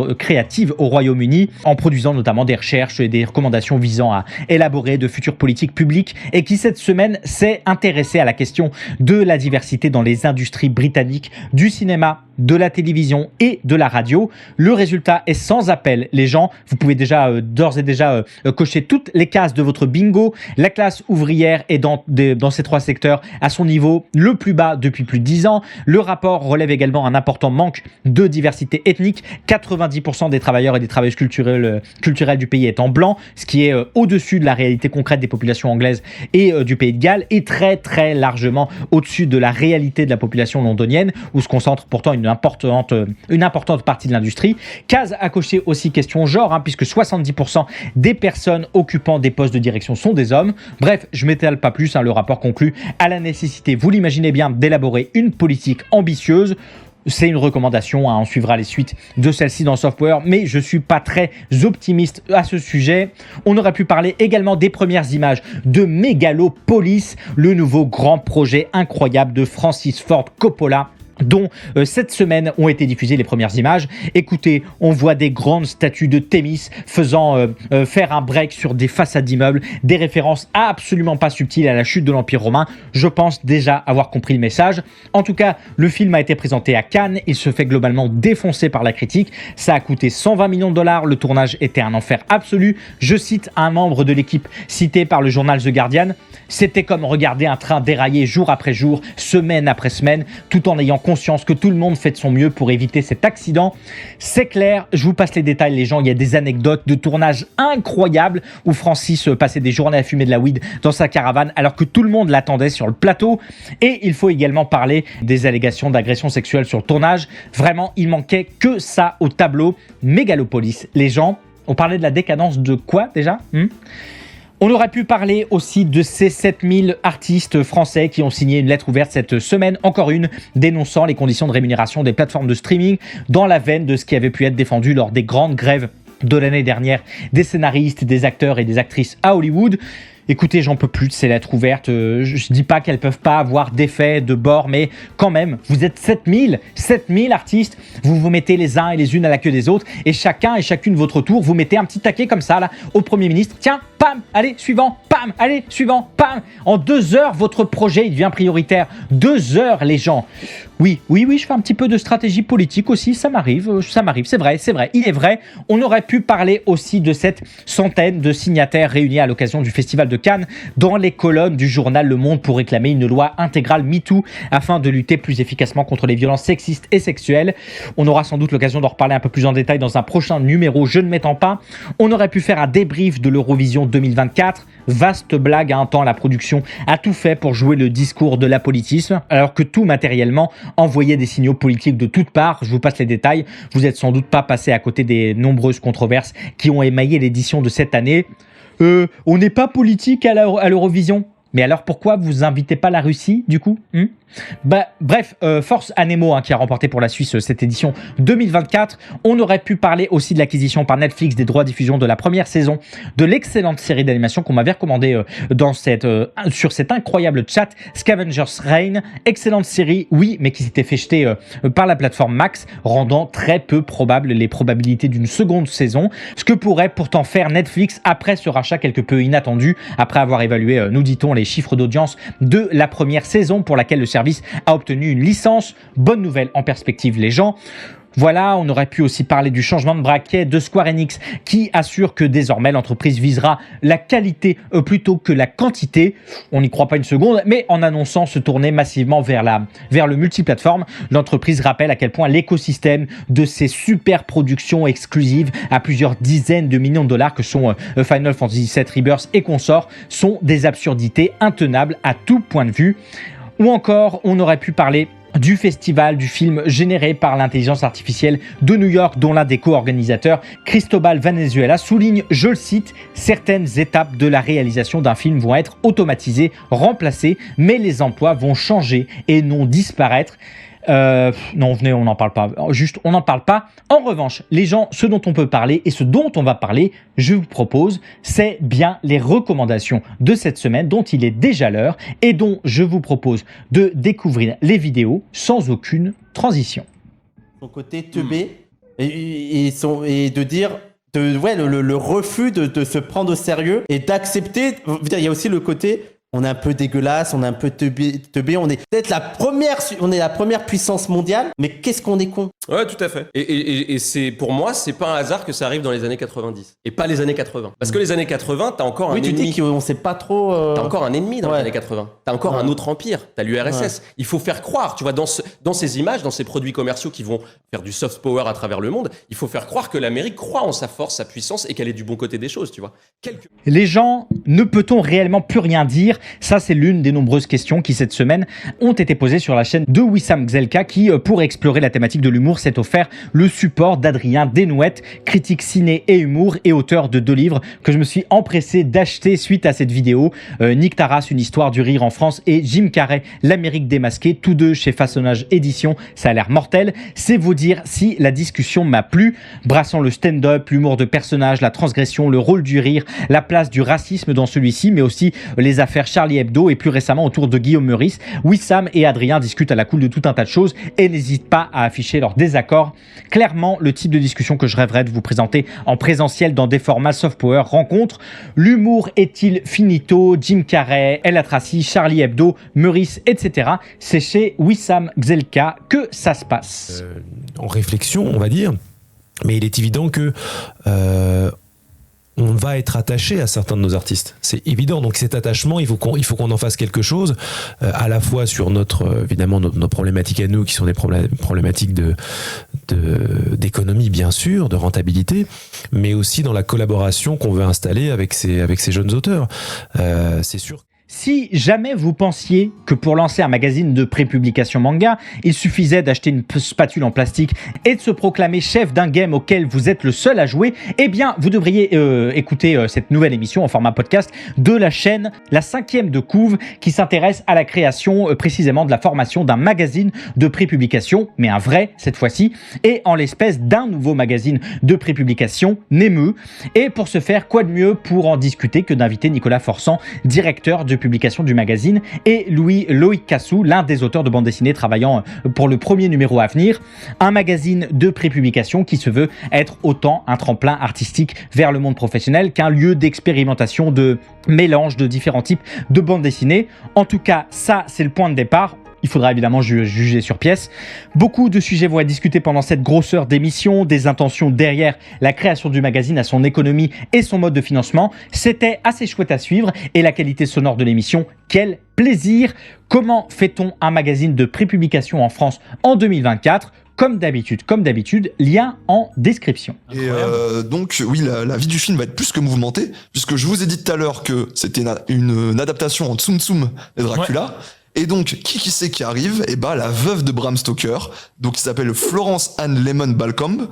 au Royaume-Uni, en produisant notamment des recherches et des recommandations visant à élaborer de futures politiques publiques, et qui cette semaine s'est intéressé à la question de la diversité dans les industries britanniques du cinéma, de la télévision et de la radio. Le résultat est sans appel, les gens. Vous pouvez déjà d'ores et déjà cocher toutes les cases de votre bingo. La classe ouvrière est dans ces trois secteurs à son niveau le plus bas depuis plus de 10 ans. Le rapport relève également un important manque de diversité ethnique. 90% des travailleurs et des travailleuses culturelles du pays étant blancs, ce qui est au-dessus de la réalité concrète des populations anglaises et du Pays de Galles, et très largement au-dessus de la réalité de la population londonienne, où se concentre pourtant une importante partie de l'industrie. Case à cocher aussi question genre, puisque 70% des personnes occupant des postes de direction sont des hommes. Bref, je m'étale pas plus, le rapport conclut à la nécessité, vous l'imaginez bien, d'élaborer une politique ambitieuse. C'est une recommandation, on suivra les suites de celle-ci dans Software, mais je suis pas très optimiste à ce sujet. On aurait pu parler également des premières images de Megalopolis, le nouveau grand projet incroyable de Francis Ford Coppola, dont cette semaine ont été diffusées les premières images. Écoutez, on voit des grandes statues de Thémis faisant faire un break sur des façades d'immeubles, des références absolument pas subtiles à la chute de l'Empire romain. Je pense déjà avoir compris le message. En tout cas, le film a été présenté à Cannes, il se fait globalement défoncer par la critique. Ça a coûté 120 millions de dollars, le tournage était un enfer absolu. Je cite un membre de l'équipe cité par le journal The Guardian: c'était comme regarder un train dérailler jour après jour, semaine après semaine, tout en ayant conscience que tout le monde fait de son mieux pour éviter cet accident. C'est clair, je vous passe les détails, les gens. Il y a des anecdotes de tournage incroyables où Francis passait des journées à fumer de la weed dans sa caravane alors que tout le monde l'attendait sur le plateau. Et il faut également parler des allégations d'agression sexuelle sur le tournage. Vraiment, il manquait que ça au tableau. Megalopolis, les gens. On parlait de la décadence de quoi déjà On aurait pu parler aussi de ces 7000 artistes français qui ont signé une lettre ouverte cette semaine, encore une, dénonçant les conditions de rémunération des plateformes de streaming, dans la veine de ce qui avait pu être défendu lors des grandes grèves de l'année dernière des scénaristes, des acteurs et des actrices à Hollywood. Écoutez, j'en peux plus de ces lettres ouvertes. Je dis pas qu'elles peuvent pas avoir d'effet de bord, mais quand même, vous êtes 7000 artistes, vous vous mettez les uns et les unes à la queue des autres, et chacun et chacune votre tour, vous mettez un petit taquet comme ça là au Premier ministre. Tiens, pam, allez, suivant, pam, allez, suivant, pam. En 2 heures, votre projet il devient prioritaire. 2 heures, les gens. Oui, je fais un petit peu de stratégie politique aussi, ça m'arrive, c'est vrai, il est vrai. On aurait pu parler aussi de cette centaine de signataires réunis à l'occasion du Festival de Cannes dans les colonnes du journal Le Monde pour réclamer une loi intégrale MeToo afin de lutter plus efficacement contre les violences sexistes et sexuelles. On aura sans doute l'occasion d'en reparler un peu plus en détail dans un prochain numéro, je ne m'étends pas. On aurait pu faire un débrief de l'Eurovision 2024. Vaste blague, à un temps la production a tout fait pour jouer le discours de l'apolitisme, alors que tout matériellement envoyait des signaux politiques de toutes parts. Je vous passe les détails. Vous êtes sans doute pas passé à côté des nombreuses controverses qui ont émaillé l'édition de cette année. On n'est pas politique à l'Eurovision. Mais alors pourquoi vous invitez pas la Russie du coup Bref, Force Anemo qui a remporté pour la Suisse cette édition 2024. On aurait pu parler aussi de l'acquisition par Netflix des droits de diffusion de la première saison de l'excellente série d'animation qu'on m'avait recommandée sur cet incroyable chat, Scavengers Reign. Excellente série, oui, mais qui s'était fait jeter par la plateforme Max, rendant très peu probable les probabilités d'une seconde saison. Ce que pourrait pourtant faire Netflix après ce rachat quelque peu inattendu, après avoir évalué, nous dit-on, les chiffres d'audience de la première saison pour laquelle le service a obtenu une licence. Bonne nouvelle en perspective, les gens. Voilà, on aurait pu aussi parler du changement de braquet de Square Enix qui assure que désormais l'entreprise visera la qualité plutôt que la quantité. On n'y croit pas une seconde, mais en annonçant se tourner massivement vers le multiplateforme, l'entreprise rappelle à quel point l'écosystème de ces super productions exclusives à plusieurs dizaines de millions de dollars que sont Final Fantasy VII Rebirth et consorts sont des absurdités intenables à tout point de vue. Ou encore, on aurait pu parler du festival du film généré par l'intelligence artificielle de New York, dont l'un des co-organisateurs, Cristobal Valenzuela, souligne, je le cite, « Certaines étapes de la réalisation d'un film vont être automatisées, remplacées, mais les emplois vont changer et non disparaître. » Non, venez, on n'en parle pas. Juste, on n'en parle pas. En revanche, les gens, ce dont on peut parler et ce dont on va parler, je vous propose, c'est bien les recommandations de cette semaine, dont il est déjà l'heure et dont je vous propose de découvrir les vidéos sans aucune transition. Son côté teubé et de dire... le refus de se prendre au sérieux et d'accepter... Il y a aussi le côté... On est un peu dégueulasse, on est un peu teubé, on est peut-être la première puissance mondiale, mais qu'est-ce qu'on est con. Ouais, tout à fait. Et c'est, pour moi, c'est pas un hasard que ça arrive dans les années 90 et pas les années 80. Parce que les années 80, t'as encore un ennemi. Oui, tu dis qu'on sait pas trop... T'as encore un ennemi dans les années 80. T'as encore un autre empire. T'as l'URSS. Ouais. Il faut faire croire, tu vois, dans ces images, dans ces produits commerciaux qui vont faire du soft power à travers le monde, il faut faire croire que l'Amérique croit en sa force, sa puissance et qu'elle est du bon côté des choses, tu vois. Les gens, ne peut-on réellement plus rien dire ? Ça, c'est l'une des nombreuses questions qui, cette semaine, ont été posées sur la chaîne de Wissam Gzelka qui, pour explorer la thématique de l'humour, s'est offert le support d'Adrien Desnouettes, critique ciné et humour et auteur de 2 livres que je me suis empressé d'acheter suite à cette vidéo. Nick Taras, une histoire du rire en France et Jim Carrey, l'Amérique démasquée, tous deux chez Façonnage Édition. Ça a l'air mortel. C'est vous dire si la discussion m'a plu. Brassant le stand-up, l'humour de personnage, la transgression, le rôle du rire, la place du racisme dans celui-ci, mais aussi les affaires Charlie Hebdo et plus récemment autour de Guillaume Meurice, Wissam et Adrien discutent à la cool de tout un tas de choses et n'hésitent pas à afficher leur désaccord. Clairement, le type de discussion que je rêverais de vous présenter en présentiel dans des formats soft power rencontre. L'humour est-il finito? Jim Carrey, El Atraci, Charlie Hebdo, Meurice, etc. C'est chez Wissam Gzelka que ça se passe. En réflexion, on va dire, mais il est évident que on va être attaché à certains de nos artistes. C'est évident. Donc cet attachement, il faut qu'on en fasse quelque chose, à la fois sur évidemment nos problématiques à nous, qui sont des problématiques d'économie, bien sûr, de rentabilité, mais aussi dans la collaboration qu'on veut installer avec ces jeunes auteurs. C'est sûr. Si jamais vous pensiez que pour lancer un magazine de prépublication manga, il suffisait d'acheter une spatule en plastique et de se proclamer chef d'un game auquel vous êtes le seul à jouer, eh bien, vous devriez écouter cette nouvelle émission en format podcast de la chaîne La 5e de Couve qui s'intéresse à la création précisément de la formation d'un magazine de prépublication, mais un vrai cette fois-ci, et en l'espèce d'un nouveau magazine de prépublication, Nemeu. Et pour ce faire, quoi de mieux pour en discuter que d'inviter Nicolas Forçant, directeur de publication du magazine, et Loïc Cassou, l'un des auteurs de bande dessinée travaillant pour le premier numéro à venir, un magazine de prépublication qui se veut être autant un tremplin artistique vers le monde professionnel qu'un lieu d'expérimentation, de mélange de différents types de bandes dessinées. En tout cas, ça, c'est le point de départ. Il faudra évidemment juger sur pièce. Beaucoup de sujets vont être discutés pendant cette grosseur d'émission, des intentions derrière la création du magazine à son économie et son mode de financement. C'était assez chouette à suivre et la qualité sonore de l'émission, quel plaisir! Comment fait-on un magazine de prépublication en France en 2024 ? Comme d'habitude, lien en description. Et donc, oui, la vie du film va être plus que mouvementée, puisque je vous ai dit tout à l'heure que c'était une adaptation en Tsum Tsum et Dracula. Ouais. Et donc, qui c'est qui arrive? Eh ben, la veuve de Bram Stoker, donc qui s'appelle Florence Anne Lemon Balcombe,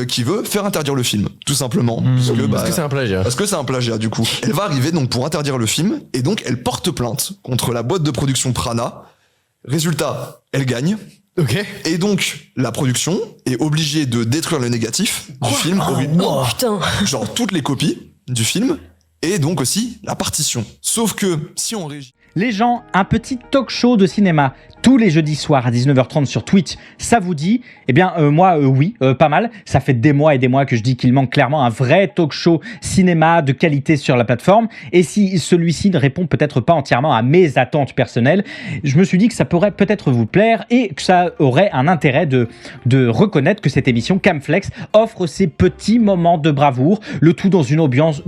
qui veut faire interdire le film, tout simplement. Parce que c'est un plagiat. Parce que c'est un plagiat, du coup. Elle va arriver donc pour interdire le film, et donc elle porte plainte contre la boîte de production Prana. Résultat, elle gagne. Ok. Et donc, la production est obligée de détruire le négatif du film. Putain. Genre toutes les copies du film, et donc aussi la partition. Sauf que, si on régit... Les gens, un petit talk show de cinéma tous les jeudis soirs à 19h30 sur Twitch, ça vous dit? Eh bien, moi, oui, pas mal. Ça fait des mois et des mois que je dis qu'il manque clairement un vrai talk show cinéma de qualité sur la plateforme. Et si celui-ci ne répond peut-être pas entièrement à mes attentes personnelles, je me suis dit que ça pourrait peut-être vous plaire et que ça aurait un intérêt de reconnaître que cette émission Camflex offre ces petits moments de bravoure, le tout dans une ambiance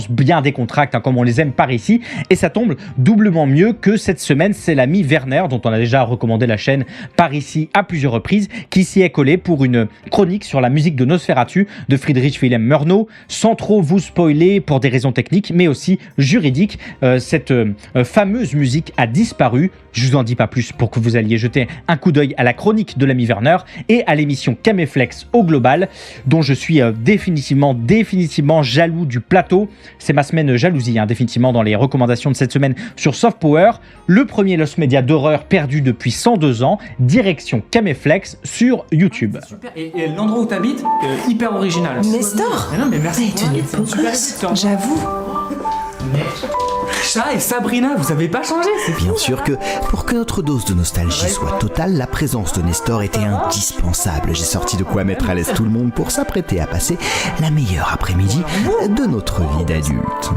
bien décontractée, hein, comme on les aime par ici. Et ça tombe doublement mieux que cette semaine, c'est l'ami Werner, dont on a déjà recommandé la chaîne par ici à plusieurs reprises, qui s'y est collé pour une chronique sur la musique de Nosferatu de Friedrich Wilhelm Murnau, sans trop vous spoiler pour des raisons techniques, mais aussi juridiques. Cette fameuse musique a disparu. Je vous en dis pas plus pour que vous alliez jeter un coup d'œil à la chronique de l'ami Werner et à l'émission Camflex au global, dont je suis définitivement jaloux du plateau. C'est ma semaine jalousie, hein, définitivement dans les recommandations de cette semaine sur Soft Power. Le premier Lost Media d'horreur perdu depuis 102 ans, direction Camflex sur YouTube. Super. Et l'endroit où t'habites, hyper original. Nestor? Mais non, mais merci. Mais tu n'es pas gosse, j'avoue. Ça et Sabrina, vous avez pas changé, c'est bien sûr que pour que notre dose de nostalgie soit totale, la présence de Nestor était indispensable. J'ai sorti de quoi mettre à l'aise tout le monde pour s'apprêter à passer la meilleure après-midi de notre vie d'adulte.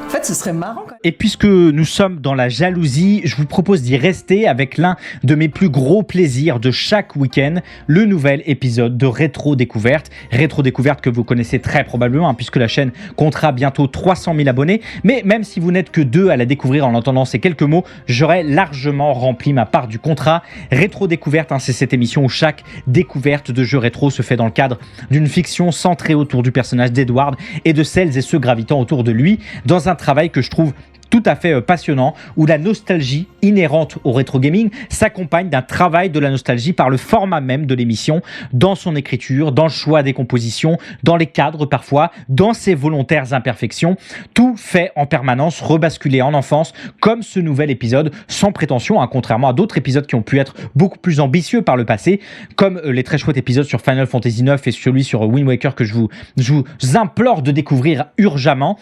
En fait, ce serait marrant quand même. Et puisque nous sommes dans la jalousie, je vous propose d'y rester avec l'un de mes plus gros plaisirs de chaque week-end, le nouvel épisode de Rétro Découverte. Rétro Découverte que vous connaissez très probablement, hein, puisque la chaîne comptera bientôt 300 000 abonnés. Mais même si vous n'êtes que 2 à la découvrir en entendant ces quelques mots, j'aurais largement rempli ma part du contrat. Rétro Découverte, hein, c'est cette émission où chaque découverte de jeux rétro se fait dans le cadre d'une fiction centrée autour du personnage d'Edward et de celles et ceux gravitant autour de lui, dans un travail que je trouve tout à fait passionnant, où la nostalgie inhérente au rétro gaming s'accompagne d'un travail de la nostalgie par le format même de l'émission, dans son écriture, dans le choix des compositions, dans les cadres parfois, dans ses volontaires imperfections, tout fait en permanence rebasculer en enfance, comme ce nouvel épisode, sans prétention, hein, contrairement à d'autres épisodes qui ont pu être beaucoup plus ambitieux par le passé, comme les très chouettes épisodes sur Final Fantasy IX et celui sur Wind Waker que je vous implore de découvrir urgemment.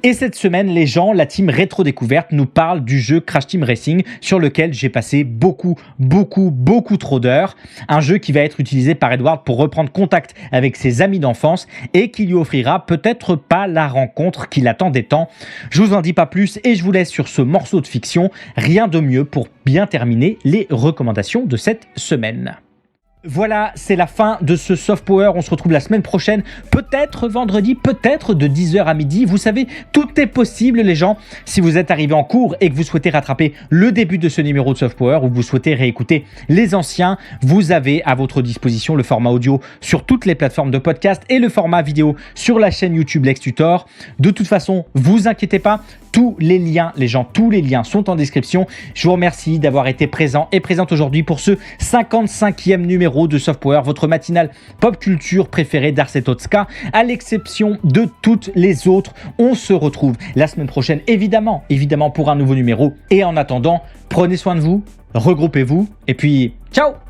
Et cette semaine, les gens, la team Rétro Découverte nous parle du jeu Crash Team Racing, sur lequel j'ai passé beaucoup trop d'heures. Un jeu qui va être utilisé par Edward pour reprendre contact avec ses amis d'enfance et qui lui offrira peut-être pas la rencontre qu'il attendait tant. Je vous en dis pas plus et je vous laisse sur ce morceau de fiction. Rien de mieux pour bien terminer les recommandations de cette semaine. Voilà, c'est la fin de ce Soft Power. On se retrouve la semaine prochaine, peut-être vendredi, peut-être de 10h à midi. Vous savez, tout est possible, les gens. Si vous êtes arrivé en cours et que vous souhaitez rattraper le début de ce numéro de Soft Power ou que vous souhaitez réécouter les anciens, vous avez à votre disposition le format audio sur toutes les plateformes de podcast et le format vidéo sur la chaîne YouTube Lex Tutor. De toute façon, vous inquiétez pas, tous les liens, les gens, tous les liens sont en description. Je vous remercie d'avoir été présent et présente aujourd'hui pour ce 55e numéro de Soft Power, votre matinale pop culture préférée d'Ars et Totska, à l'exception de toutes les autres. On se retrouve la semaine prochaine, évidemment, pour un nouveau numéro. Et en attendant, prenez soin de vous, regroupez-vous, et puis ciao!